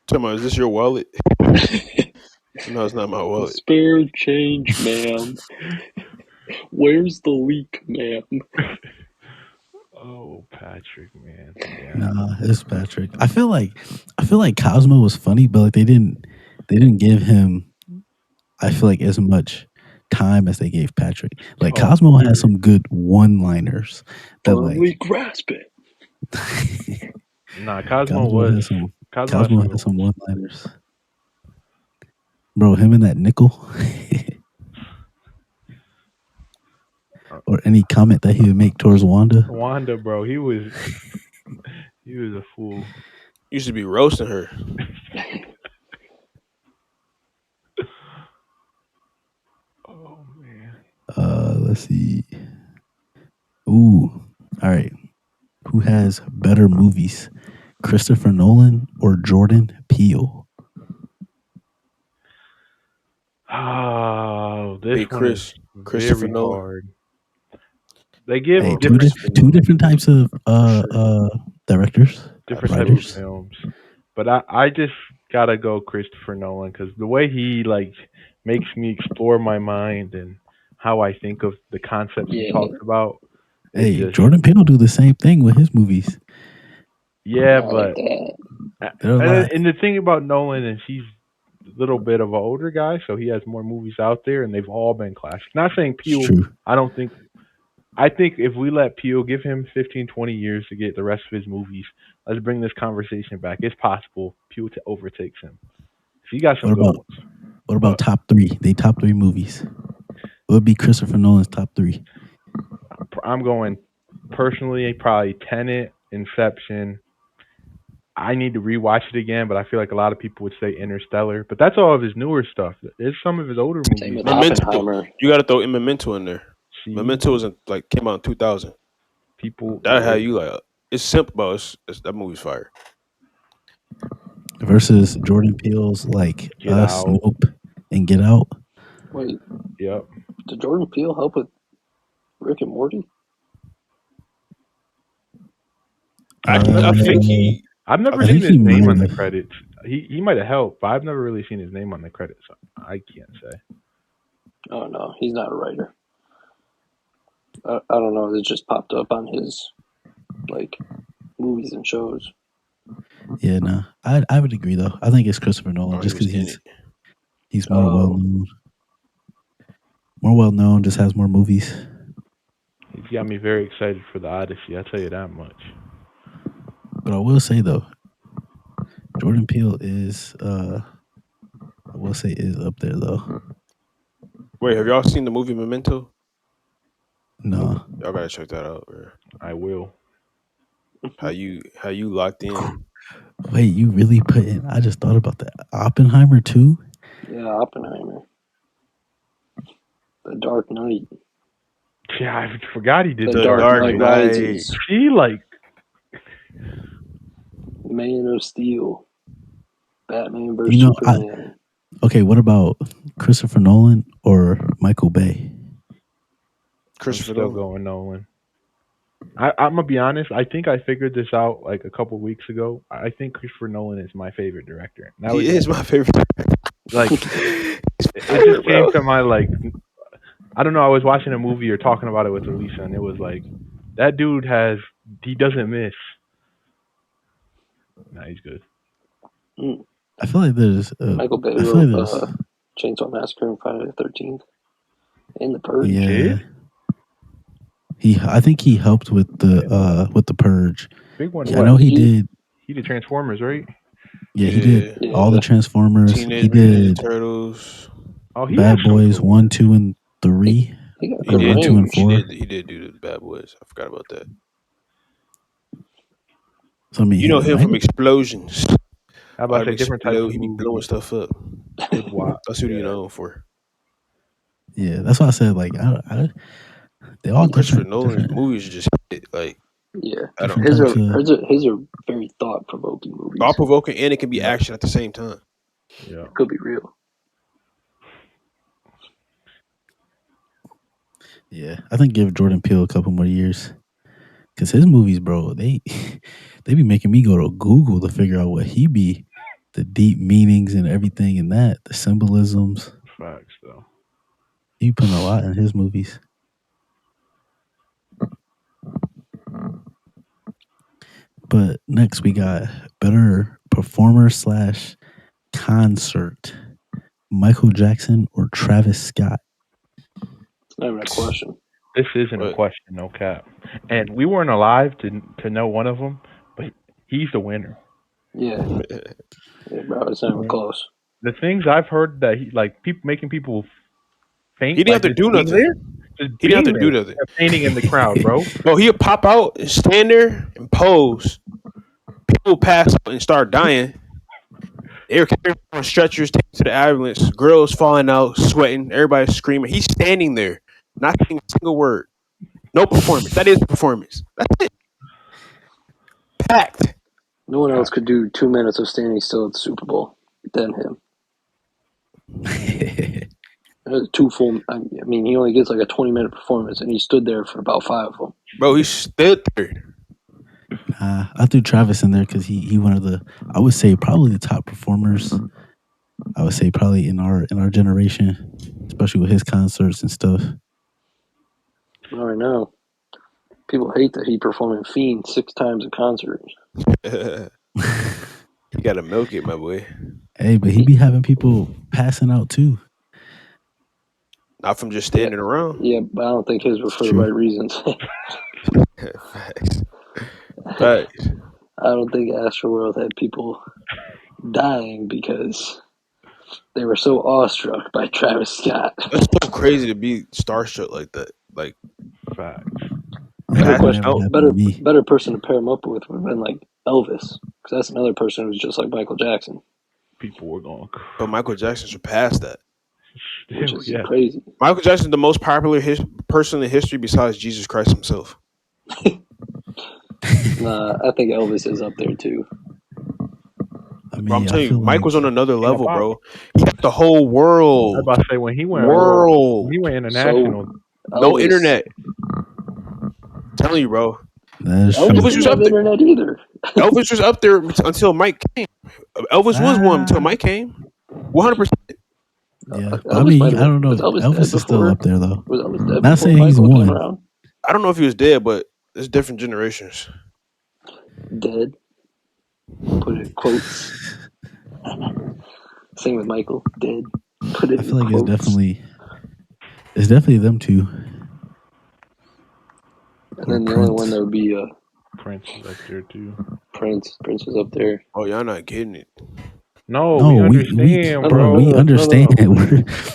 Tell me, is this your wallet? No, it's not my wallet. Spare change, ma'am. Where's the leak, ma'am? Oh, Patrick, man. Yeah. Nah, it's Patrick. I feel like Cosmo was funny, but like they didn't give him. I feel like as much time as they gave Patrick. Like Oh, Cosmo period. has some good one-liners that Firmly like grasp it. Nah, Cosmo Cosmo has some has some good one-liners. Bro, him and that nickel. Or any comment that he would make towards Wanda. Wanda, bro, he was a fool. You should be roasting her. Oh man. Let's see. Ooh. All right. Who has better movies? Christopher Nolan or Jordan Peele? Oh, this Big one is Christopher very Nolan. hard. They give Hey, different two different types of sure. directors, different type of writers. films, but I just gotta go Christopher Nolan because the way he like makes me explore my mind and how I think of the concepts he Yeah, talks about. It Hey, just Jordan Peele do the same thing with his movies. yeah, not like but that. They're a lot. and the thing about Nolan is he's a little bit of an older guy, so he has more movies out there, and they've all been classics. Not saying It's Peele. true. I think if we let Peele give him 15, 20 years to get the rest of his movies, let's bring this conversation back. It's possible Peele overtakes him. He got some What good about ones, but top three? They top three movies. What would be Christopher Nolan's top three? I'm going personally probably Tenet, Inception. I need to rewatch it again, but I feel like a lot of people would say Interstellar. But that's all of his newer stuff. There's some of his older Same movies with that Memento. Oppenheimer. You got to throw in Memento in there. see Memento was came out in 2000. people. That how you like. It's simple, but that movie's fire. Versus Jordan Peele's like Get Us, Out. Nope, and Get Out. Wait, Yep. did Jordan Peele help with Rick and Morty? I I've never think seen. he. I've I never I think think seen he his name might on the have. credits. He might have helped, but I've never really seen his name on the credits. So I can't say. Oh no, he's not a writer. I don't know. It just popped up on his like movies and shows. Yeah, no, I would agree though. I think it's Christopher Nolan oh, he just was because in it. he's Oh, more well known, just has more movies. He's got me very excited for the Odyssey. I'll tell you that much. But I will say though, Jordan Peele is I will say is up there though. Wait, have y'all seen the movie Memento? No, Y'all gotta check that out, bro. I will. How you locked in? wait, you really put in? I just thought about that. Oppenheimer too. yeah, Oppenheimer, The Dark Knight. Yeah, I forgot he did The the The Dark Dark Dark Knight Knight. Knight. Rises, See, like Man of Steel, Batman You vs know, Superman. okay. What about Christopher Nolan or Michael Bay? I'm Christopher still Nolan. going Nolan. I'm gonna be honest. I think I figured this out like a couple weeks ago. I think Christopher Nolan is my favorite director. Now He it is just my favorite. like He's it fire, just came bro. to my like I don't know. I was watching a movie or talking about it with Elisa, and it was like that dude he doesn't miss. Nah, he's good. Mm. I feel like there's. Michael Bay I feel wrote like there's. Chainsaw Massacre and Friday the 13th and The Purge. He Yeah, did I think he helped with I didn't know that. the Purge. Big one. I What know he did. he did Transformers, right? Yeah, he did Yeah. all the Yeah, Transformers. He Teenage Mutant Ninja did Turtles. Oh, he has Bad some Boys good ones. 1, 2, and he, 3, he got He or good did 1, 2, and do. He range. 4. did. He did do the Bad Boys. I forgot about that. So I mean, You know him from Michael. Explosions. How about Arm say different types explode. of He be blowing movies? stuff up. Good watch. That's what he Yeah. known for. Yeah, that's why I said like they all Christopher different, Nolan's movies are just hit, like Yeah, I don't different his types are of. his are very thought provoking thought movies. provoking and it can be Yeah. action at the same time. Yeah. Could be real. Yeah, I think give Jordan Peele a couple more years because his movies, bro, they they be making me go to Google to figure out what he be, the deep meanings and everything in that, the symbolisms. Facts though. He putting a lot in his movies. But next we got better performer slash concert. Michael Jackson or Travis Scott? It's not even a question. This isn't a But question, no cap. And we weren't alive to know one of them, but he's the winner. Yeah, yeah, bro, it's not even close. the things I've heard that he like people making people faint, He didn't like have to just do being there, nothing. just He didn't being have to do there, nothing. fainting in the crowd, bro. Bro, he'll pop out and stand there and pose. People pass out and start dying. They were carrying on stretchers, taken to the ambulance. Girls falling out, sweating. Everybody's screaming. He's standing there, not saying a single word. No performance. That is performance. That's it. Packed. No one else could do 2 minutes of standing still at the Super Bowl than him. Two full. I mean, he only gets like a 20-minute performance, and he stood there for about 5 of them. Bro, he stood there. I threw Travis in there because he one of the, I would say, probably the top performers. I would say probably in our generation, especially with his concerts and stuff. All right now, people hate that he performing Fiend 6 times a concert. You gotta milk it, my boy. Hey, but he be having people passing out too. Not from just standing around. Yeah, but I don't think his were for the True. right reasons. Facts. Facts. I don't think Astroworld had people dying because they were so awestruck by Travis Scott. That's so crazy to be starstruck like that. Like, Facts. Better That question, never happened to me. better person to pair him up with would have been like Elvis, because that's another person who's just like Michael Jackson, People were going, but Michael Jackson surpassed that. which is yeah. crazy. Michael Jackson is the most popular person in history besides Jesus Christ himself. Nah, I think Elvis is up there too. I mean, Bro, I'm telling you, feel Mike was on another level, about- bro. He got the whole I was world. about to say when he went international. No Elvis- internet. I'm telling you, bro. that is Elvis true. was didn't just have up there. internet either. Elvis was up there until Mike came. Elvis was one until Mike came. 100%. Yeah, but Elvis I mean, might I have- don't know. was Elvis Elvis dead is still before? up there though. Was Elvis dead Not before saying he's Michael came one. around? I don't know if he was dead, but it's different generations. Dead. Put it in quotes. Same with Michael. Dead. Put it I feel in like quotes. it's definitely them two. And then the only one that would be Prince is up there too. Prince. Prince is up there. Oh, y'all not getting it. No, No, we we understand, bro, bro. we No. understand.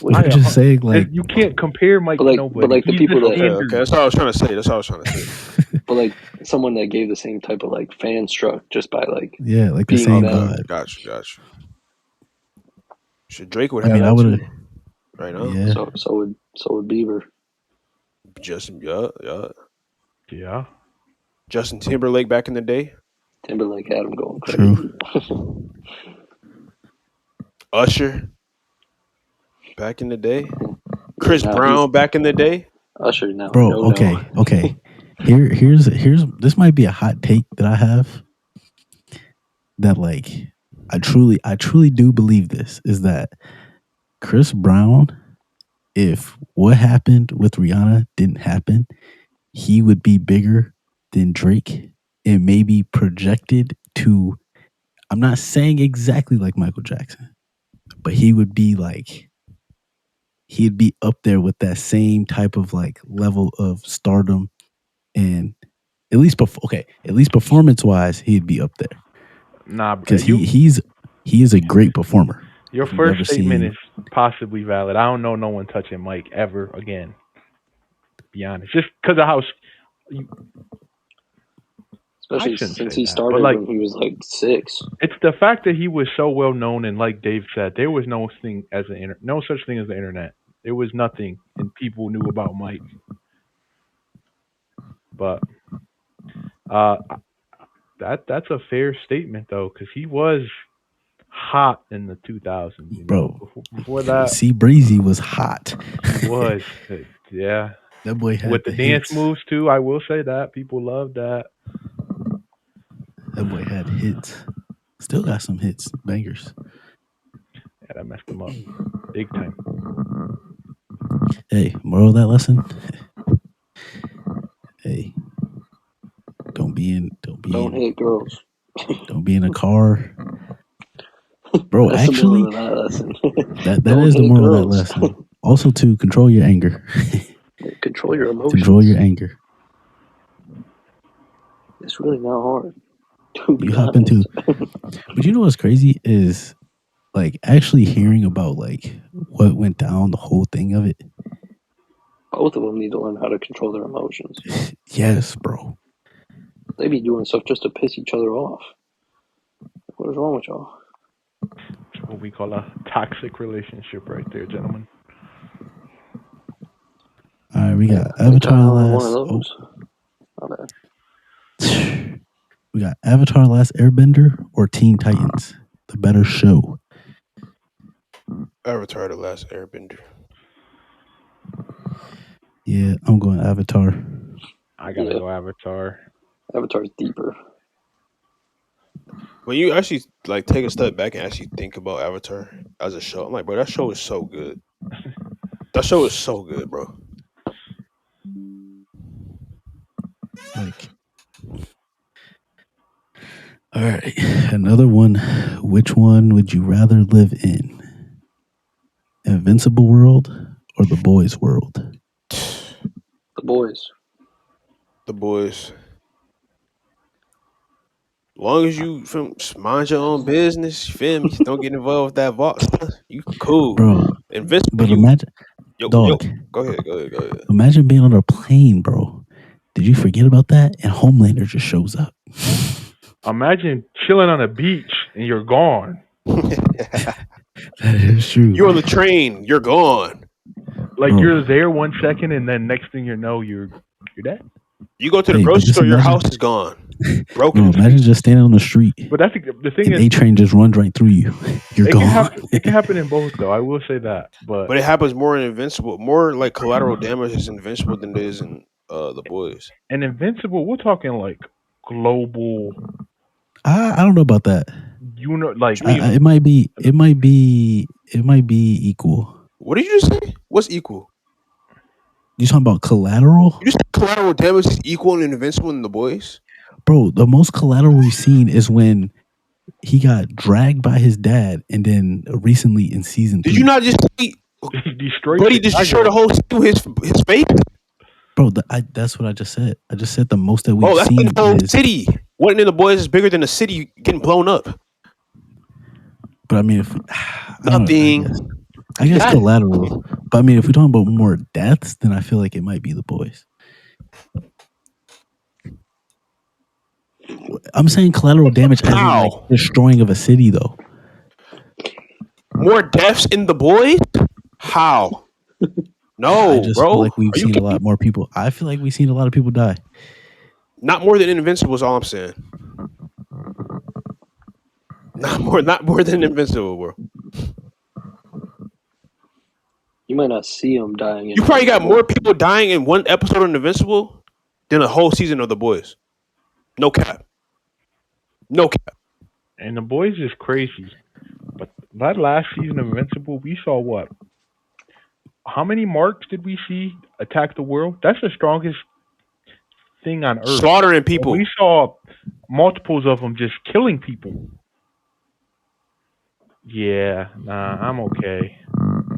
We're I- just saying like You can't compare Mike But like- to nobody. but like the He's people that- standard. Okay, that's all I was trying to say. But like someone that gave the same type of like fan struck just by like yeah, like the being same them. vibe. Got you. Should Drake would I have mean, I that would too, right now. Yeah, so would Bieber. Justin, Yeah. Justin Timberlake back in the day. Timberlake had him going crazy. True. Usher back in the day. Chris Now Brown back in the day. Usher now. bro. No. Okay. Here's this might be a hot take that I have. That like, I truly do believe this is that Chris Brown, if what happened with Rihanna didn't happen, he would be bigger than Drake and maybe projected to, I'm not saying exactly like Michael Jackson, but he would be like, he'd be up there with that same type of like level of stardom, and at least performance wise, he'd be up there Nah, because he is a great performer. your If you've first ever statement seen- is possibly valid. I don't know no one touching Mike ever again. Be honest, just because of how Especially I shouldn't since say he that, started but, like, when he was like 6. it's the fact that he was so well known, and like Dave said, there was no such thing as the internet. There was nothing, and people knew about Mike. But that's a fair statement though, because he was hot in the 2000s. Bro, Before that, C Breezy was hot. he was. Yeah. That boy had With the dance hits. moves too, I will say that people loved that. That boy had hits. Still got some hits, bangers. Yeah, that messed him up big time. Hey, moral of that lesson. Hey, don't Hit girls. be in a car. Bro, That's actually, the moral of that lesson. that Don't is the hit moral of that girls. lesson. Also, to control your anger. Control your emotions. Control your anger. It's really not hard. To be You hop honest. into. But you know what's crazy is, like actually hearing about like what went down, the whole thing of it. Both of them need to learn how to control their emotions. Yes, bro. They be doing stuff just to piss each other off. What is wrong with y'all? It's what we call a toxic relationship, right there, gentlemen. All right, we got I think Avatar I'm the on one of Last. those. My bad. We got Avatar the Last Airbender or Teen Titans, the better show. Avatar: The Last Airbender. Yeah, I'm going Avatar. I gotta go Avatar. Avatar's deeper. When you actually like take a step back and actually think about Avatar as a show, I'm like, bro, that show is so good. That show is so good, bro. Like, all right, another one. Which one would you rather live in? Invincible world or the boys world? The boys. The boys. Long as you mind your own business, you feel me? Don't get involved with that vault stuff. You cool, Bro. Invincible. But You imagine, yo. Go ahead. Imagine being on a plane, bro. Did you forget about that? And Homelander just shows up. Imagine chilling on a beach and you're gone. That is true. You're on the train. You're gone. Like Bro. you're there 1 second and then next thing you know you're dead. You go to the grocery store, your house is gone. Broken. Bro, imagine just standing on the street. But that's the thing and is, A train just runs right through you. You're gone. It can happen in both, though. I will say that, but it happens more in Invincible. More like collateral damage is Invincible than it is in the boys. And Invincible, we're talking like global. I don't know about that. You know, like it might be equal. What did you just say? What's equal? You talking about collateral? You just said collateral damage is equal in Invincible than the boys? Bro, the most collateral we've seen is when he got dragged by his dad, and then recently in season 3. Did you not just see he destroyed? But he just destroyed the whole city with his face? Bro, that's what I just said. I just said the most that we've that's seen the whole is city. One in the boys is bigger than the city getting blown up. But I mean, if nothing. I guess collateral. But I mean, if we're talking about more deaths, then I feel like it might be the boys. I'm saying collateral damage as in like destroying of a city, though. More deaths in the boys? How? No, I just bro. feel like we've seen a lot more people. I feel like we've seen a lot of people die. Not more than Invincible is all I'm saying. Not more than Invincible, bro. You might not see them dying. You probably got more people dying in one episode of Invincible than a whole season of The Boys. No cap. And The Boys is crazy. But that last season of Invincible, we saw what? How many marks did we see attack the world? That's the strongest thing on Earth. Slaughtering people. We saw multiples of them just killing people. Yeah, nah, I'm okay.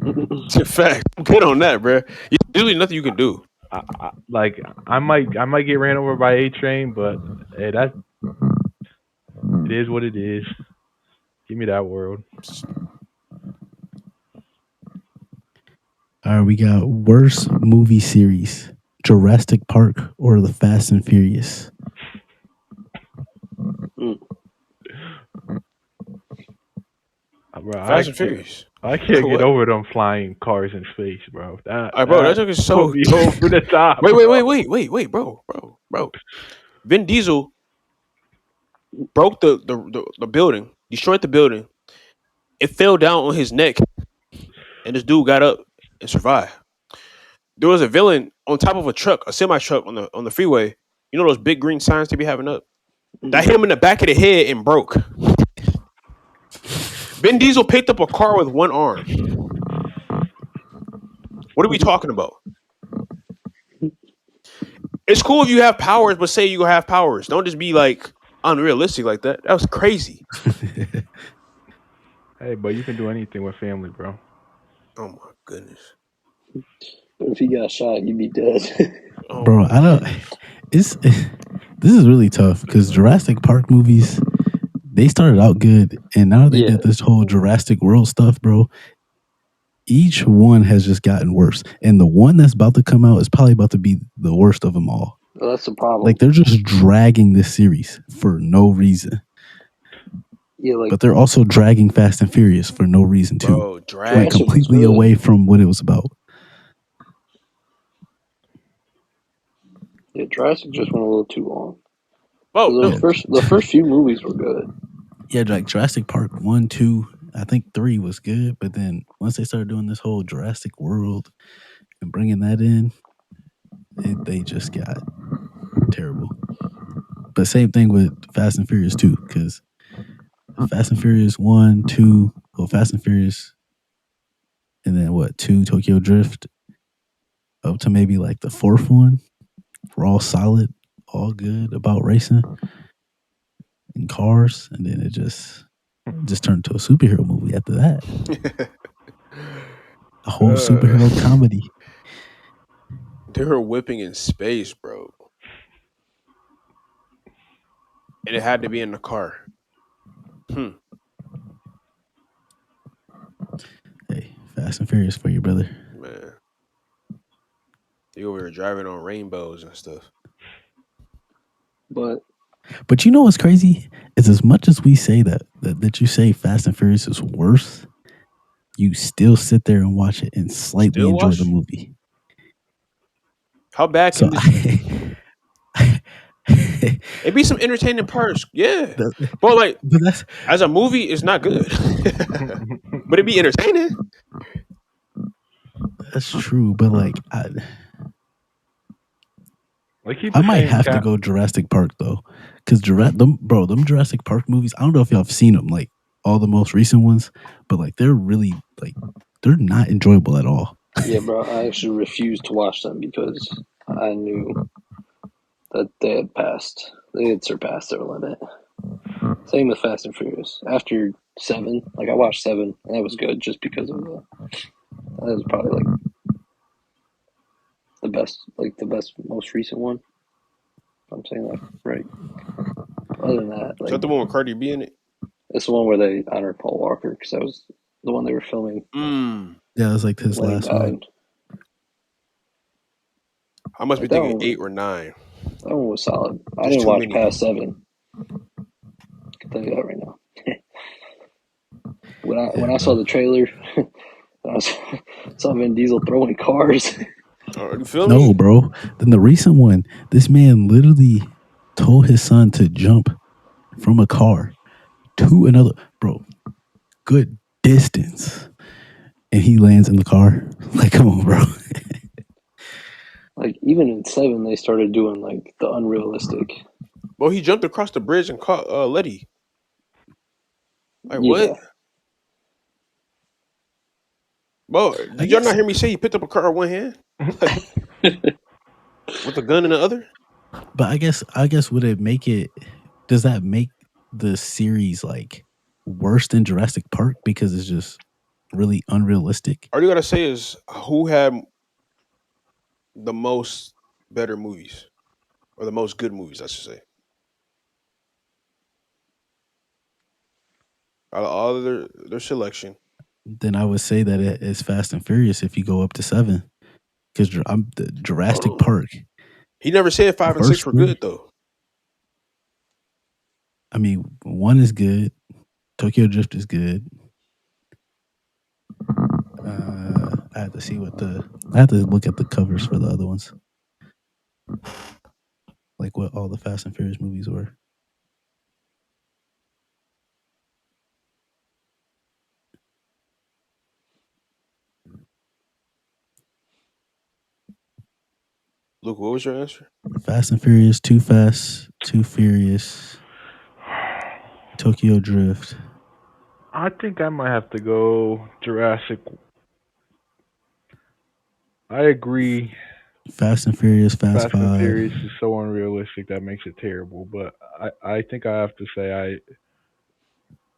It's a fact. I'm good on that, bro. There's really nothing you can do. I might get ran over by A Train, but hey, it is what it is. Give me that world. All right, we got worst movie series: Jurassic Park or The Fast and Furious. Bro, Fast and Furious. I can't get over them flying cars in space, bro. That joke is so over the top. Wait, bro. Vin Diesel broke the building, destroyed the building. It fell down on his neck, and this dude got up and survived. There was a villain on top of a truck, a semi truck on the freeway. You know those big green signs they be having up? That hit him in the back of the head and broke. Vin Diesel picked up a car with one arm. What are we talking about? It's cool if you have powers, but say you have powers. Don't just be like unrealistic like that. That was crazy. Hey, but you can do anything with family, bro. Oh my goodness. But if he got shot, you'd be dead. Bro, This is really tough because Jurassic Park movies, they started out good, and now they Yeah, did this whole Jurassic World stuff, bro. Each one has just gotten worse, and the one that's about to come out is probably about to be the worst of them all. that's the problem. Like they're just dragging this series for no reason, Yeah, like but they're also dragging Fast and Furious for no reason too. Bro, Went dragging. Jurassic was completely good. away from what it was about. Yeah, Jurassic just went a little too long. Oh Because Yeah, no. the first few movies were good. yeah, like Jurassic Park 1, 2, I think 3 was good, but then once they started doing this whole Jurassic World and bringing that in, they just got terrible. But same thing with Fast and Furious 2, because Fast and Furious 1, 2, well, Fast and Furious, and then what, 2, Tokyo Drift, up to maybe like the fourth one, were all solid, all good about racing and cars, and then it just turned to a superhero movie after that. A whole superhero uh, comedy. they were whipping in space, bro, and it had to be in the car. Hmm, Hey, Fast and Furious for you, brother. man, they over here driving on rainbows and stuff. But But you know what's crazy? Is as much as we say that you say Fast and Furious is worse, you still sit there and watch it and slightly Still enjoy the watch? movie. How bad So can this be? I, It be some entertaining parts, yeah. that, But like but that's as a movie, it's not good. But it be entertaining. that's true. But like They keep I the might same have to cat. go Jurassic Park though, because them Jurassic Park movies. I don't know if y'all have seen them, like all the most recent ones, but like they're really like they're not enjoyable at all. yeah, bro, I actually refused to watch them because I knew that they had surpassed their limit. Same with Fast and Furious. After seven, like I watched seven, and that was good just because of that was probably like the best, most recent one. If I'm saying that right. Other than that, Is like that the one with Cardi B in it? it's the one where they honored Paul Walker because that was the one they were filming Mm. Yeah, it was like his when he last one. died. I must be Like that thinking one, 8 or 9. that one was solid. I There's didn't too watch many. past seven. I can tell you that right now. Yeah, When I saw bro. the trailer, I saw Vin Diesel throwing cars. You feel No, me? bro. Then the recent one, this man literally told his son to jump from a car to another, bro, good distance. And he lands in the car. Like, come on, bro. Like even in seven, they started doing like the unrealistic. Well, he jumped across the bridge and caught Letty. Like what? Yeah, Bro, I did y'all not guess, hear me say he picked up a car with one hand? Like with a gun in the other? but I guess would it make it, does that make the series like worse than Jurassic Park because it's just really unrealistic? All you gotta say is who had the most better movies. Or the most good movies, I should say. Out of all of their selection. Then I would say that it is Fast and Furious if you go up to seven. Because I'm the Jurassic oh, Park, He never said the 5 and 6 first were one. good though. I mean, one is good. Tokyo Drift is good. I had to see what I had to look at the covers for the other ones, like what all the Fast and Furious movies were. Luke, what was your answer? Fast and Furious, Too Fast, Too Furious, Tokyo Drift, I think I might have to go Jurassic. I agree. Fast and Furious, Fast Fast and Five. Furious is so unrealistic that makes it terrible. But I think I have to say I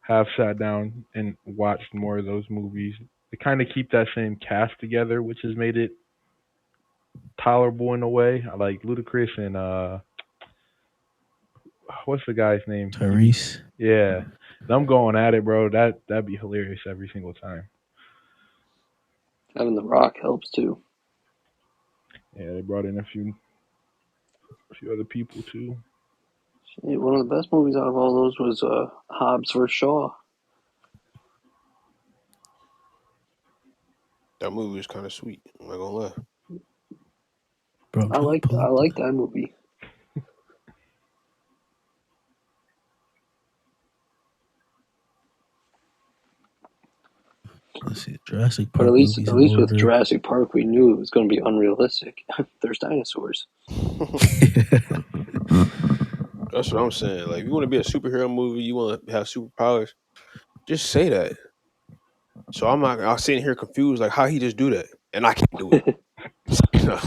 have sat down and watched more of those movies. They kind of keep that same cast together, which has made it tolerable in a way. I like Ludacris and what's the guy's name? Tyrese. Yeah, them going at it, bro. That'd be hilarious every single time. Having The Rock helps too. Yeah, they brought in a few other people too. One of the best movies out of all those was Hobbs vs. Shaw. That movie was kind of sweet. I'm not gonna lie. Bro, I'm trying to pull I up like that movie. let's see, Jurassic But Park movies at in least with order. Jurassic Park, we knew it was going to be unrealistic. There's dinosaurs. That's what I'm saying. Like, if you want to be a superhero movie, you want to have superpowers, just say that. So I'm sitting here confused, like how he just do that, and I can't do it. You know?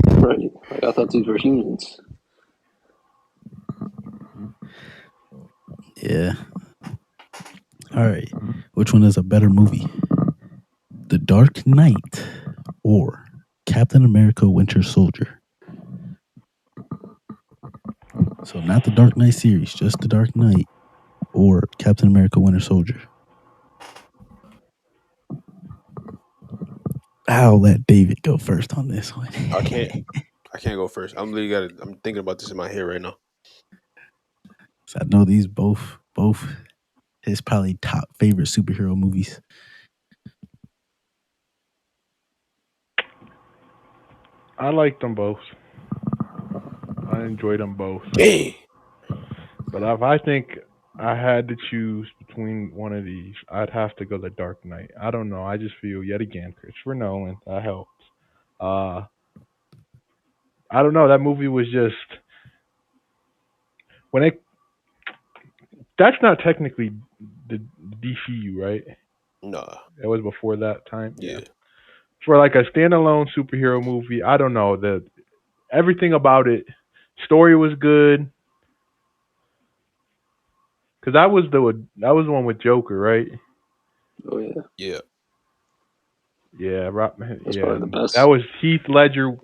Right. Like, I thought these were humans. Yeah. All right. Which one is a better movie? The Dark Knight or Captain America Winter Soldier? So not the Dark Knight series, just the Dark Knight or Captain America Winter Soldier. I'll let David go first on this one. I can't go first. I'm thinking about this in my head right now. So I know these both his probably top favorite superhero movies. I liked them both. I enjoyed them both. Dang. But if I think I had to choose between one of these, I'd have to go The Dark Knight. I don't know. I just feel yet again Christopher Nolan. That helps. Uh, I don't know. That movie was just when it. That's not technically the DCU, right? Nah. It was before that time. Yeah. For like a standalone superhero movie, I don't know. Everything about it, story was good. Cause that was the one with Joker, right? Oh, yeah. Yeah. Yeah, That's yeah. probably the That best was Heath Ledger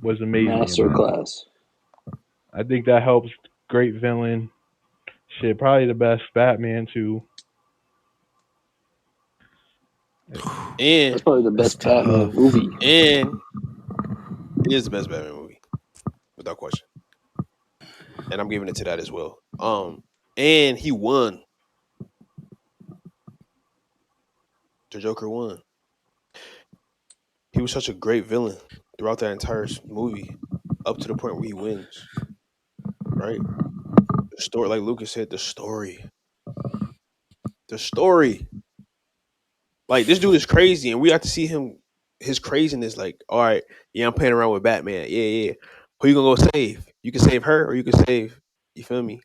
was amazing in master that. class. I think that helps. Great villain. Shit, probably the best Batman too. That's And probably the That's best Batman tough. movie. it is the best Batman movie, without question. And I'm giving it to that as well. And he won. The Joker won. He was such a great villain throughout that entire movie, up to the point where he wins. Right? The story, like Lucas said, the story. Like, this dude is crazy, and we have to see his craziness. Like, all right, yeah, I'm playing around with Batman. Yeah, yeah. Who you gonna go save? You can save her, or you can save. You feel me?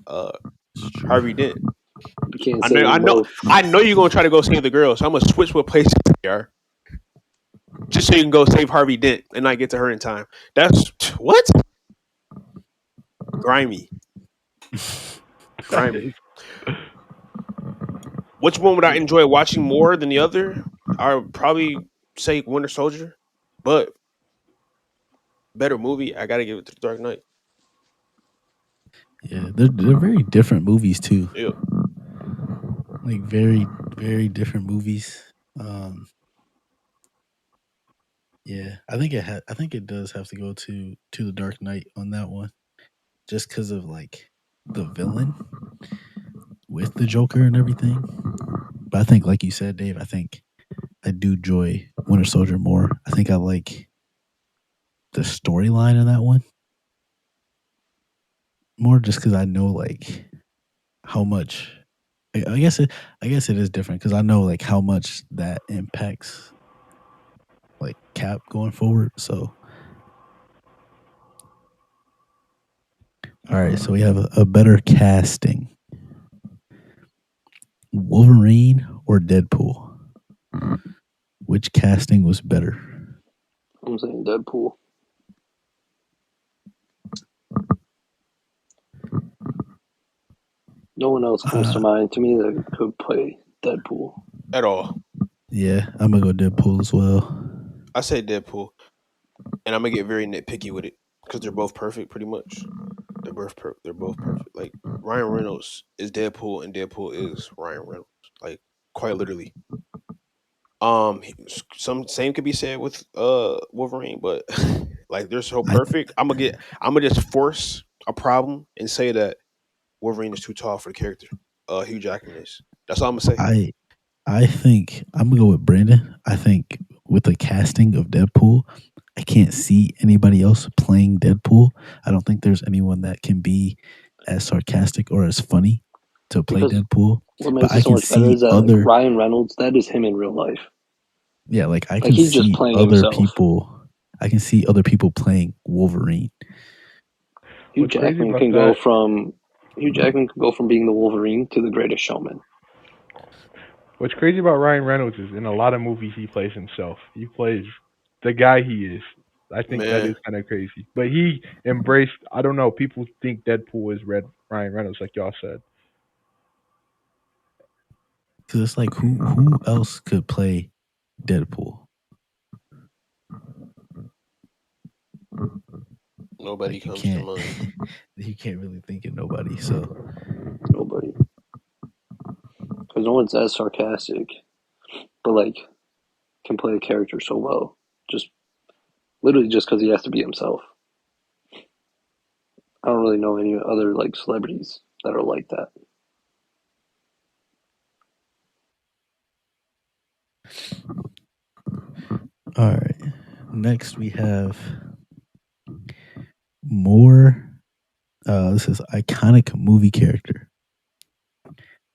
Uh, It's true. Harvey Dent. You can't I save know, I them know, both. I know you're gonna try to go save the girl, so I'm gonna switch what places they are, just so you can go save Harvey Dent and not get to her in time. That's what? Grimy, grimy. Which one would I enjoy watching more than the other? I would probably say Winter Soldier, but better movie. I gotta give it to The Dark Knight. Yeah, they're very different movies too. Yeah, Like very different movies. Yeah, I think it does have to go to the Dark Knight on that one, just because of like the villain with the Joker and everything. But I think, like you said, Dave, I think I do enjoy Winter Soldier more. I think I like the storyline of that one more, just because I know like how much. I guess it is different because I know like how much that impacts like Cap going forward. So all right, so we have a better casting: Wolverine or Deadpool. Which casting was better? I'm saying Deadpool. No one else comes to mind to me that could play Deadpool. at all. Yeah, I'm gonna go Deadpool as well. I say Deadpool, and I'm gonna get very nitpicky with it because they're both perfect, pretty much. They're both perfect. Like Ryan Reynolds is Deadpool, and Deadpool is Ryan Reynolds. Like quite literally. Some same could be said with Wolverine, but like they're so I perfect. I'm gonna just force a problem and say that Wolverine is too tall for the character. Hugh Jackman is. That's all I'm gonna say. I I think I'm gonna go with Brandon. I think with the casting of Deadpool, I can't see anybody else playing Deadpool. I don't think there's anyone that can be as sarcastic or as funny to play Because Deadpool. what But makes it I so can much better see is that like other, Ryan Reynolds, that is him in real life. yeah, like I Like can he's just see playing other himself. people. I can see other people playing Wolverine. Hugh What's crazy Jackman about can go that? from Hugh Jackman can go from being the Wolverine to the Greatest Showman. What's crazy about Ryan Reynolds is in a lot of movies he plays himself. He plays the guy he is. I think that is Man, kind of crazy. But he embraced. I don't know. People think Deadpool is Ryan Reynolds, like y'all said. Because it's like who else could play Deadpool? nobody Like you comes to can't mind. you can't really think of nobody. So Nobody, because no one's as sarcastic, but like can play a character so well. Just literally just because he has to be himself. I don't really know any other like celebrities that are like that. all right. Next we have more this is iconic movie character.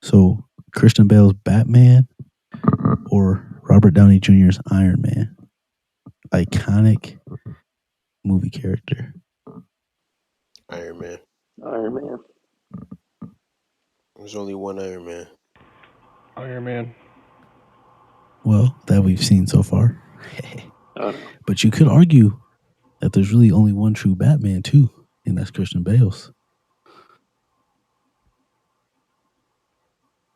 So Christian Bale's Batman or Robert Downey Jr.'s Iron Man. Iconic movie character. Iron Man. Iron Man. There's only one Iron Man. Iron Man. Well, that we've seen so far. I don't know. But you could argue that there's really only one true Batman too, and that's Christian Bale's.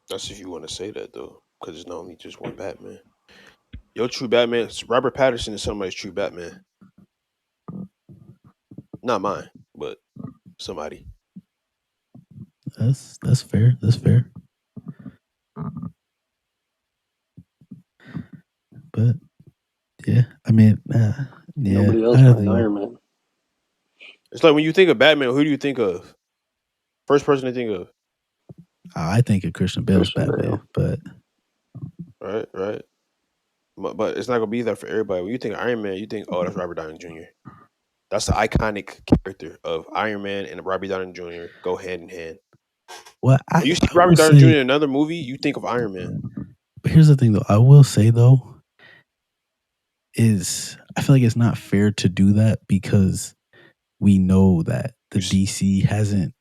That's if you want to say that though, because it's not only just one Batman. Your true Batman, Robert Patterson is somebody's true Batman. Not mine, but somebody. That's fair. That's fair. But yeah, I mean, yeah, Nobody I else have to playing go. Iron Man. It's like when you think of Batman, who do you think of? First person to think of, I think of Christian Bale's Christian Batman, Bale. but right? Right. But it's not gonna be that for everybody. When you think of Iron Man, you think, oh, that's Robert Downey Jr. That's the iconic character of Iron Man and Robert Downey Jr. go hand in hand. well, When you see I will Robert Downey Jr. say. in another movie, you think of Iron Man. But here's the thing, though. I will say though, is I feel like it's not fair to do that because we know that the You s- DC hasn't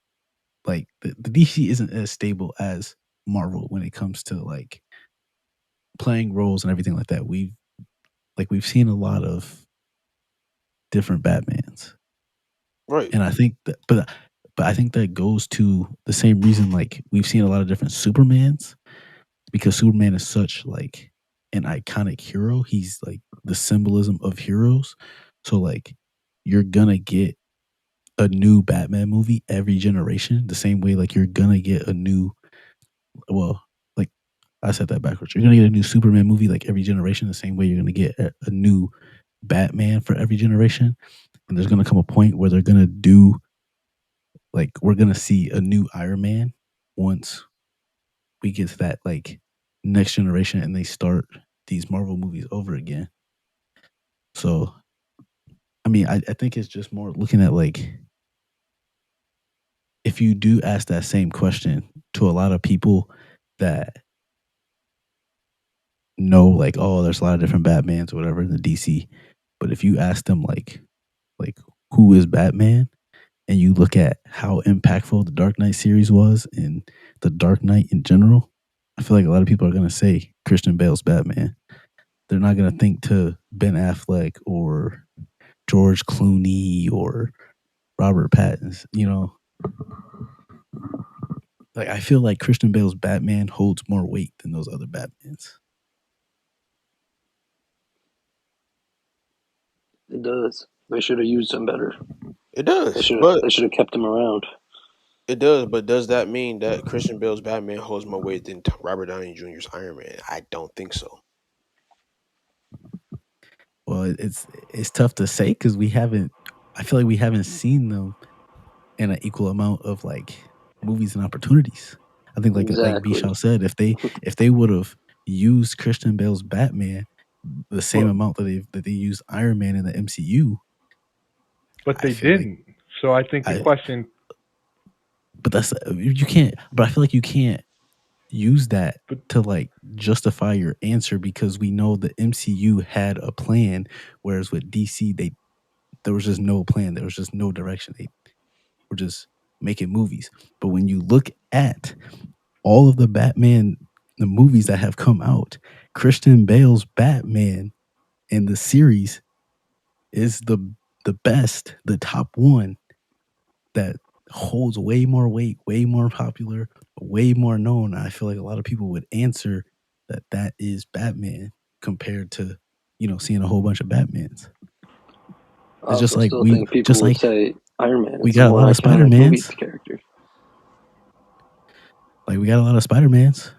like the DC isn't as stable as Marvel when it comes to like playing roles and everything like that. We've seen a lot of different Batmans, right. and I think that, but I think that goes to the same reason like we've seen a lot of different Supermans because Superman is such like an iconic hero. He's like the symbolism of heroes. So like you're gonna get a new Batman movie every generation, the same way like you're gonna get a new well, like I said that backwards. You're gonna get a new Superman movie like every generation, the same way you're gonna get a new Batman for every generation. And there's gonna come a point where they're gonna do like we're gonna see a new Iron Man once we get to that like next generation and they start these Marvel movies over again. So I mean I think it's just more looking at like if you do ask that same question to a lot of people that know like oh there's a lot of different Batmans or whatever in the DC, but if you ask them like who is Batman and you look at how impactful the Dark Knight series was and the Dark Knight in general, I feel like a lot of people are gonna say Christian Bale's Batman. They're not gonna think to Ben Affleck or George Clooney or Robert Pattinson. You know, like I feel like Christian Bale's Batman holds more weight than those other Batmans. It does. They should have used him better. It does, but They should have kept him around. it does. But does that mean that Christian Bale's Batman holds more weight than Robert Downey Jr.'s Iron Man? I don't think so. Well, it's tough to say because we haven't. I feel like we haven't seen them in an equal amount of like movies and opportunities. I think like Exactly. Bishaw said, if they would have used Christian Bale's Batman the same But amount that they used Iron Man in the MCU, But I they feel like didn't. So I think the I. question. But that's you can't. But I feel like you can't use that But to like justify your answer because we know the MCU had a plan, whereas with DC there was just no plan. There was just no direction. They were just making movies. But when you look at all of the the movies that have come out, Christian Bale's Batman in the series is the best, the top one that holds way more weight, way more popular, way more known. I feel like a lot of people would answer that that is Batman compared to seeing a whole bunch of Batmans. I It's also still think people just would like say Iron Man we is a got a more lot of iconic movie Spider-Mans, character. like we got a lot of Spider-Mans,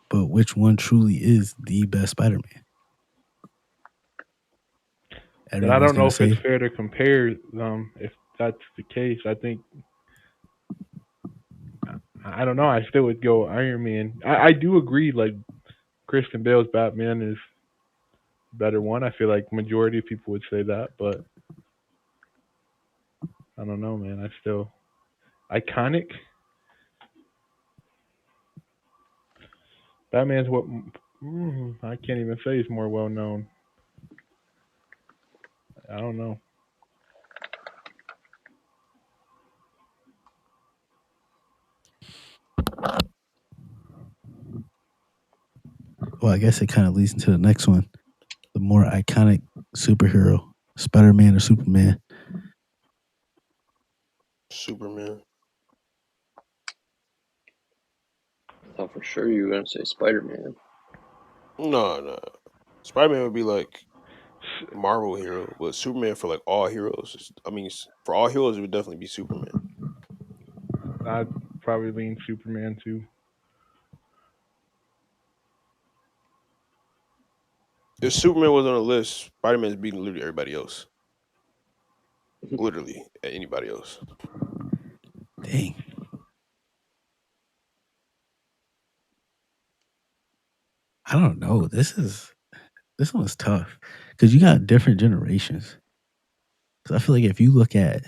but which one truly is the best Spider-Man? but I Everyone's don't know gonna if it's say, fair to compare them. If that's the case, I think I don't know. I still would go Iron Man. I do agree. Like Christian Bale's Batman is a better one. I feel like majority of people would say that, but I don't know, man. I still iconic. Batman's what I can't even say is more well known. I don't know. well, I guess it kind of leads into the next one. The more iconic superhero, Spider-Man or Superman? Superman. I thought for sure you were gonna say Spider Man. No, no. Spider Man would be like Marvel hero, but Superman for like all heroes. I mean, for all heroes, it would definitely be Superman. I'd probably lean Superman too. If Superman was on a list, Spider Man's beating literally everybody else. Literally anybody else. Dang. I don't know. This one's tough because you got different generations. Because I feel like if you look at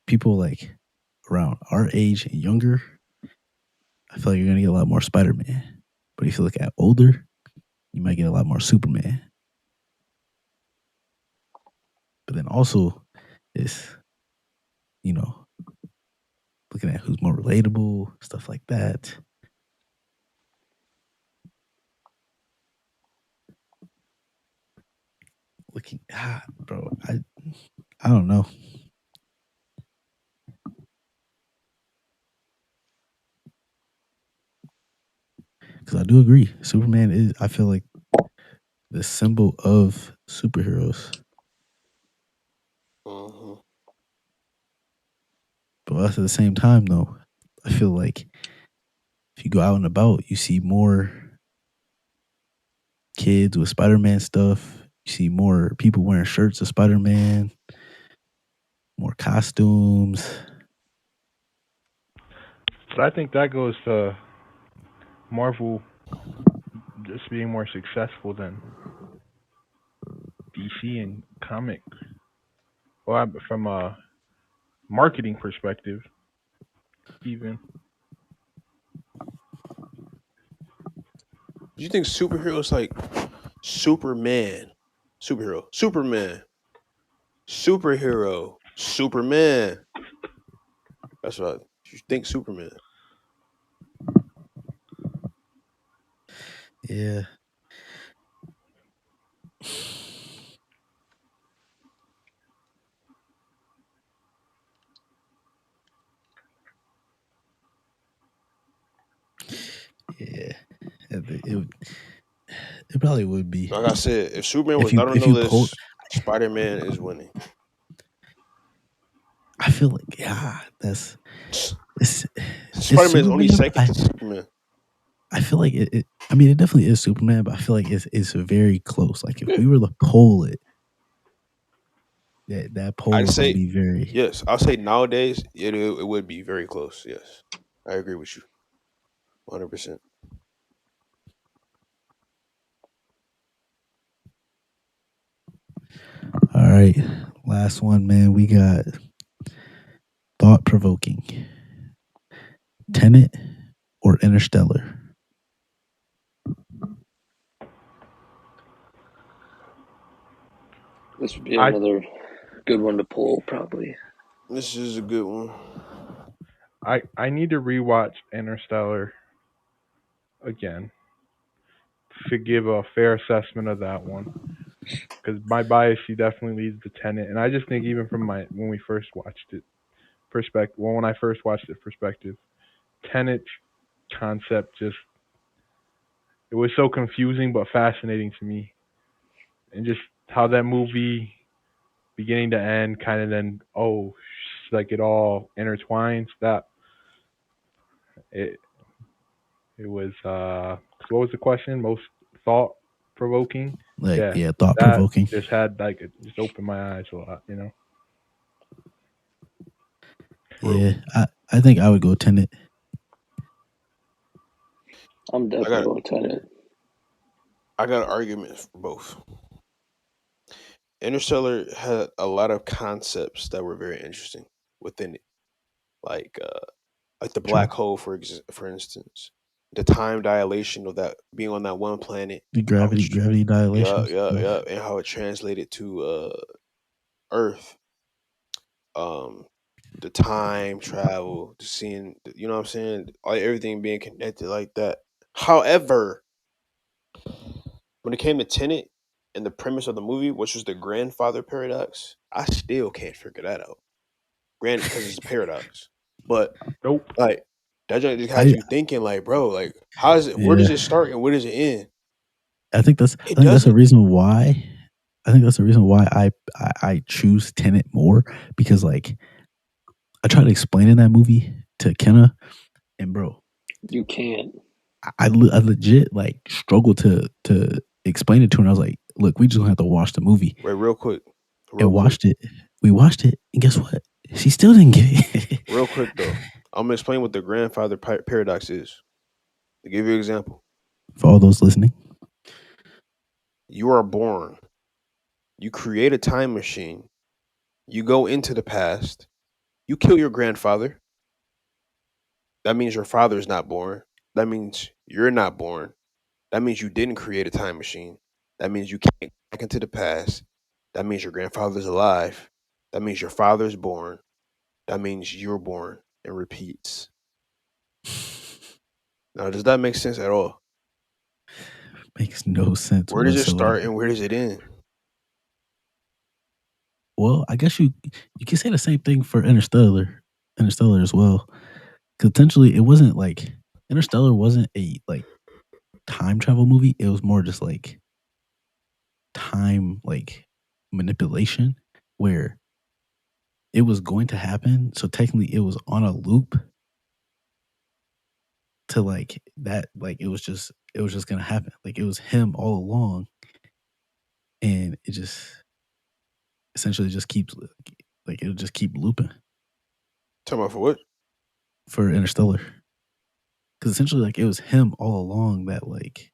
people like around our age and younger, I feel like you're gonna get a lot more Spider Man. But if you look at older, you might get a lot more Superman. But then also, it's you know looking at who's more relatable, stuff like that. Looking, bro, I don't know because I do agree. Superman is. I feel like the symbol of superheroes. Hmm. But at the same time, though, I feel like if you go out and about, you see more kids with Spider Man stuff. You see more people wearing shirts of Spider Man, more costumes. But I think that goes to Marvel just being more successful than DC and comic. Well, from a marketing perspective, even. Do you think superheroes like Superman, Superman, superhero, Superman? That's what you think. Superman. Yeah. Yeah. It probably would be Like I said, if Superman was not on if the you pulled list, Spider Man is winning. feel like it's Spider-Man is only Superman. second to Superman. I feel like I mean, it definitely is Superman, but I feel like it's very close. Like if we were to poll it, that poll I'd is going to say be very. yes. I'll say nowadays it would be very close. Yes, I agree with you, 100%. All right, last one, man. We got thought provoking. Tenet or Interstellar? This would be I another good one to pull, probably. This is a good one. I need to rewatch Interstellar again to give a fair assessment of that one. Because my bias, she definitely leads to Tenet, and I just think even from my when we first watched it perspective, well, when I first watched it perspective, Tenet's concept just it was so confusing but fascinating to me, and just how that movie beginning to end kind of then like it all intertwines. That it it was what was the question? Most thought provoking. Like, Yeah, yeah, thought that provoking. just had like it just opened my eyes a lot. Real, Yeah, I think I would go Tenet. I'm I definitely got going Tenet. I got an argument for both. Interstellar had a lot of concepts that were very interesting within it, like the True. black hole, for instance, the time dilation of that being on that one planet, The how it's gravity yeah, dilation yeah, stuff. yeah, and how it translated to Earth. Um, the time travel, the seeing, you know what I'm saying, like everything being connected like that. However, when it came to Tenet and the premise of the movie, which was the grandfather paradox, I still can't figure that out. Granted, because it's a paradox, but Nope. like that just has I you thinking, like, bro, like, how is it? Where does yeah. it start and where does it end? I It think that's a doesn't. reason why. I think that's the reason why I choose Tenet more because like I try to explain in that movie to Kenna and bro, You can't. I legit like struggled to explain it to her. And I was like, look, we just gonna have to watch the movie Wait, real quick, real and quick, watched it. We watched it, and guess what? She still didn't get it. real quick though. I'm gonna explain what the grandfather paradox is. To give you an example, For all those listening, you are born, you create a time machine, you go into the past, you kill your grandfather. That means your father is not born. That means you're not born. That means you didn't create a time machine. That means you can't go back into the past. That means your grandfather's alive. That means your father's born. That means you're born and repeats. Now, does that make sense at all? makes no sense Where does it start whatsoever. and where does it end? Well, I guess you can say the same thing for Interstellar as well. 'Cause potentially, it wasn't like Interstellar wasn't a like time travel movie. It was more just like time like manipulation where it was going to happen. So technically, it was on a loop to like that. Like it was just gonna happen. Like it was him all along, and it just essentially just keeps like it'll just keep looping Talking about for what? for Interstellar. Because essentially, like it was him all along that like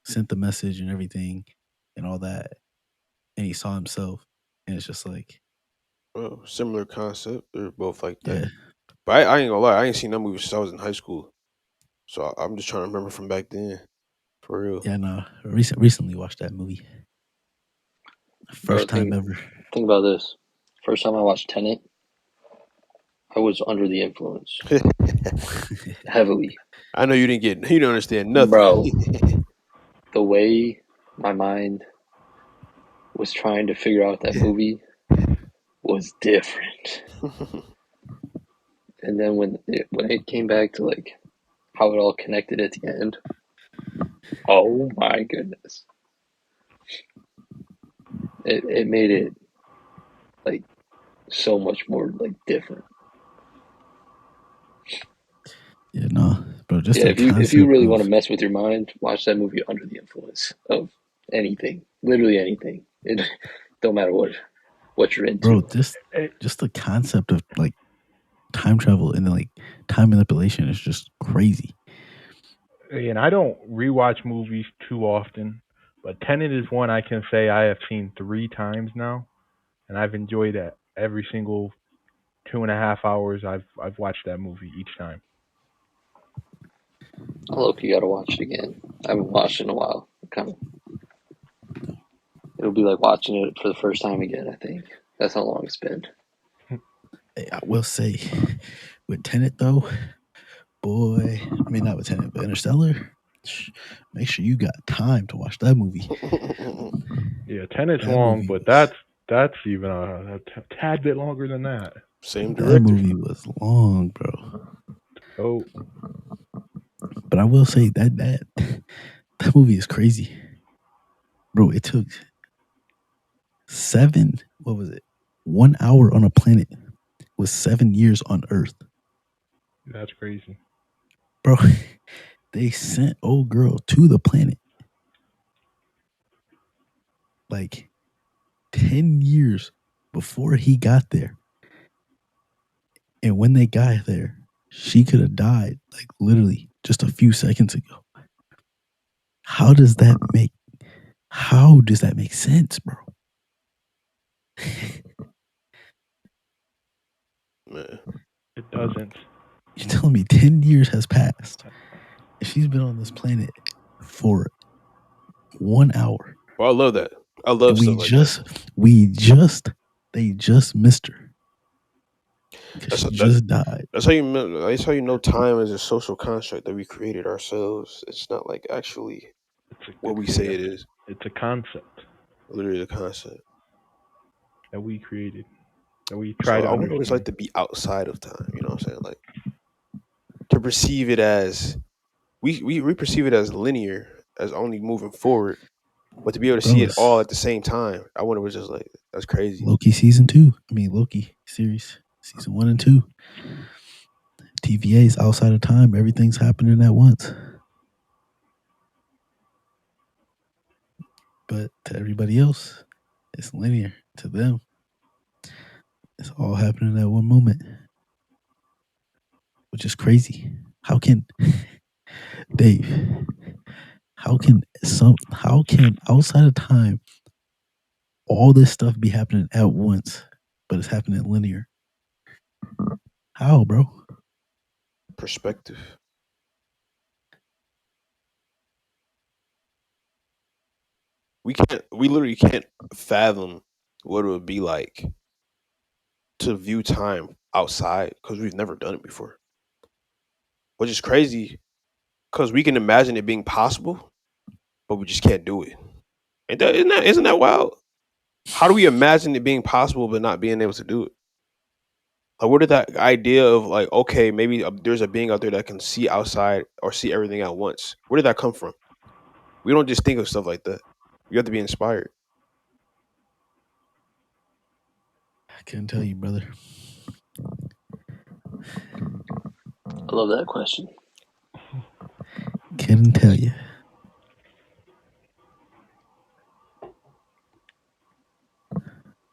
sent the message and everything and all that, and he saw himself, and it's just like, Well, similar concept. They're both like that. yeah, But I ain't gonna lie. I ain't seen that movie since I was in high school. So I'm just trying to remember from back then. For real. yeah. No, recently watched that movie, Bro, first time ever. think about this. First time I watched Tenet, I was under the influence. Heavily. I know you don't understand nothing. Bro, the way my mind was trying to figure out that movie was different. And then when it came back to like how it all connected at the end, oh my goodness. It made it like so much more like different. Yeah, no, bro. Just Yeah, the if you concept really want to of, mess with your mind, watch that movie under the influence of anything, literally anything. It don't matter what you're bro, into. just the concept of like time travel and then like time manipulation is just crazy. And I don't rewatch movies too often, but Tenet is one I can say I have seen 3 times now, and I've enjoyed it every single 2.5 hours I've watched that movie each time. Loki, gotta watch it again. I haven't watched it in a while. Kind of, it'll be like watching it for the first time again. I think that's how long it's been. Hey, I will say, with Tenet though, boy, I mean not with Tenet, but Interstellar. Make sure you got time to watch that movie. Yeah, Tenet's That long, movie but was that's even a tad bit longer than that. Same that director. movie was long, bro. Oh, But I will say that movie is crazy, bro. It took seven. What was it? 1 hour on a planet was 7 years on Earth, that's crazy. bro. They sent old girl to the planet like 10 years before he got there, and when they got there, she could have died like literally just a few seconds ago. How does that make? How does that make sense, bro? Man, It doesn't. You're telling me 10 years has passed and she's been on this planet for 1 hour, well, I love that. I and love stuff like that. they just missed her because That's she that. just died. That's how you know time is a social construct that we created ourselves. It's not like actually what we say it is. It's a concept Literally the concept. that we created that we try So to I wonder what it's like understand. to be outside of time. You know what I'm saying? Like to perceive it as we perceive it as linear, as only moving forward, but to be able to Bro, see it all it's at the same time, I wonder what's just like that's crazy. Loki season two. I mean Loki series season 1 and 2. TVA's outside of time. Everything's happening at once. But to everybody else, it's linear. To them, it's all happening at one moment, which is crazy. How can Dave? How can outside of time all this stuff be happening at once, but it's happening linear? How, bro? Perspective. We literally can't fathom what it would be like to view time outside because we've never done it before. Which is crazy because we can imagine it being possible, but we just can't do it. Isn't that wild? How do we imagine it being possible but not being able to do it? Like, where did that idea of like, okay, maybe there's a being out there that can see outside or see everything at once? Where did that come from? We don't just think of stuff like that. You have to be inspired. I couldn't tell you, brother. I love that question. Couldn't tell you.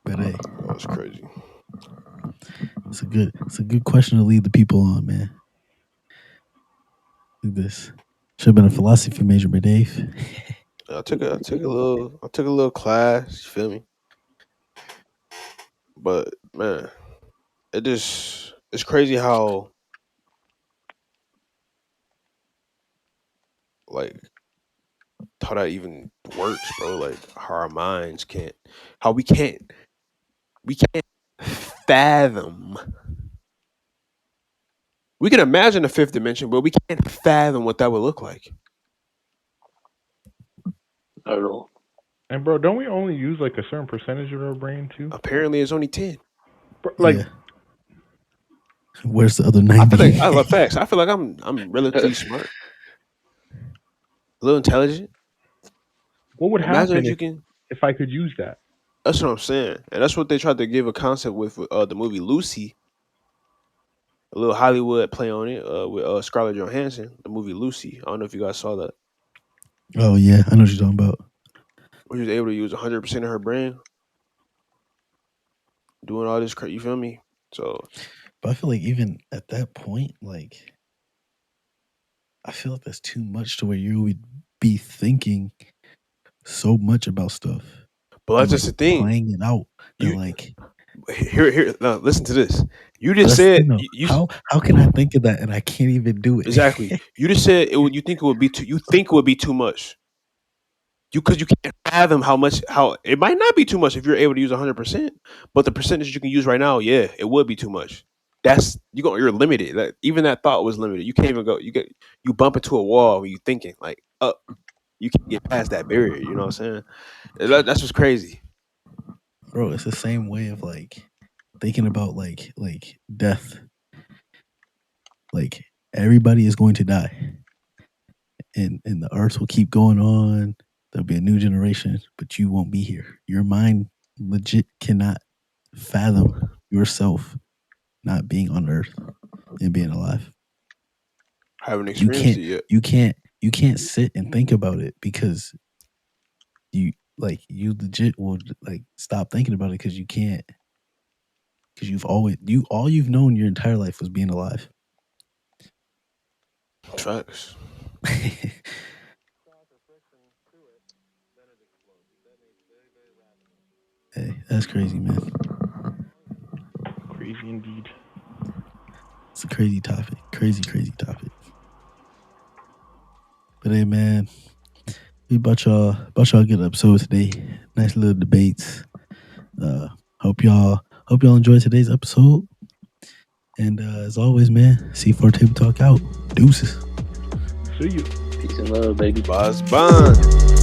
But hey, That's crazy. it's a good question to lead the people on, man. Look at this. Should have been a philosophy major, but Dave. I took a little class. You feel me? But man, it's crazy like how that even works, bro. Like how our minds can't, how we can't fathom. We can imagine a fifth dimension, but we can't fathom what that would look like. Not at all. And bro, don't we only use like a certain percentage of our brain too? Apparently, it's only 10. Bro, like Yeah. Where's the other I feel 90? like I love facts. I feel like I'm relatively smart, a little intelligent. what would Imagine happen if you if can. if I could use that? That's what I'm saying, and that's what they tried to give a concept with the movie Lucy. A little Hollywood play on it with Scarlett Johansson. The movie Lucy. I don't know if you guys saw that. Oh yeah, I know what you're talking about. Where she was able to use 100% of her brain, doing all this. You feel me? So, But I feel like even at that point, like I feel like that's too much to where you would be thinking so much about stuff but and that's like just the thing. playing it out that You like. here. Now, listen to this. You But just that's the said thing though. you How can I think of that and I can't even do it? exactly. You just said it. You think it would be too. You think it would be too much. Because you can't fathom how it might not be too much if you're able to use 100%, but the percentage you can use right now, yeah, it would be too much. That's you're limited. Like, even that thought was limited. You can't even go. You bump into a wall when you thinking like, you can't get past that barrier. You know what I'm saying? That's what's crazy. Bro, it's the same way of like thinking about like death. Like everybody is going to die. And the earth will keep going on. There'll be a new generation, but you won't be here. Your mind legit cannot fathom yourself not being on earth and being alive. I haven't You experienced can't it yet. you can't sit and think about it because you legit will like stop thinking about it because you can't, because all you've known your entire life was being alive. Facts. Hey, that's crazy, man. Crazy indeed. It's a crazy topic. Crazy topic. But hey, man, we about y'all good episode today. Nice little debates. Hope y'all enjoyed today's episode. And as always, man, C4 Table Talk out. Deuces. See you. Peace and love, baby. Buzz bond.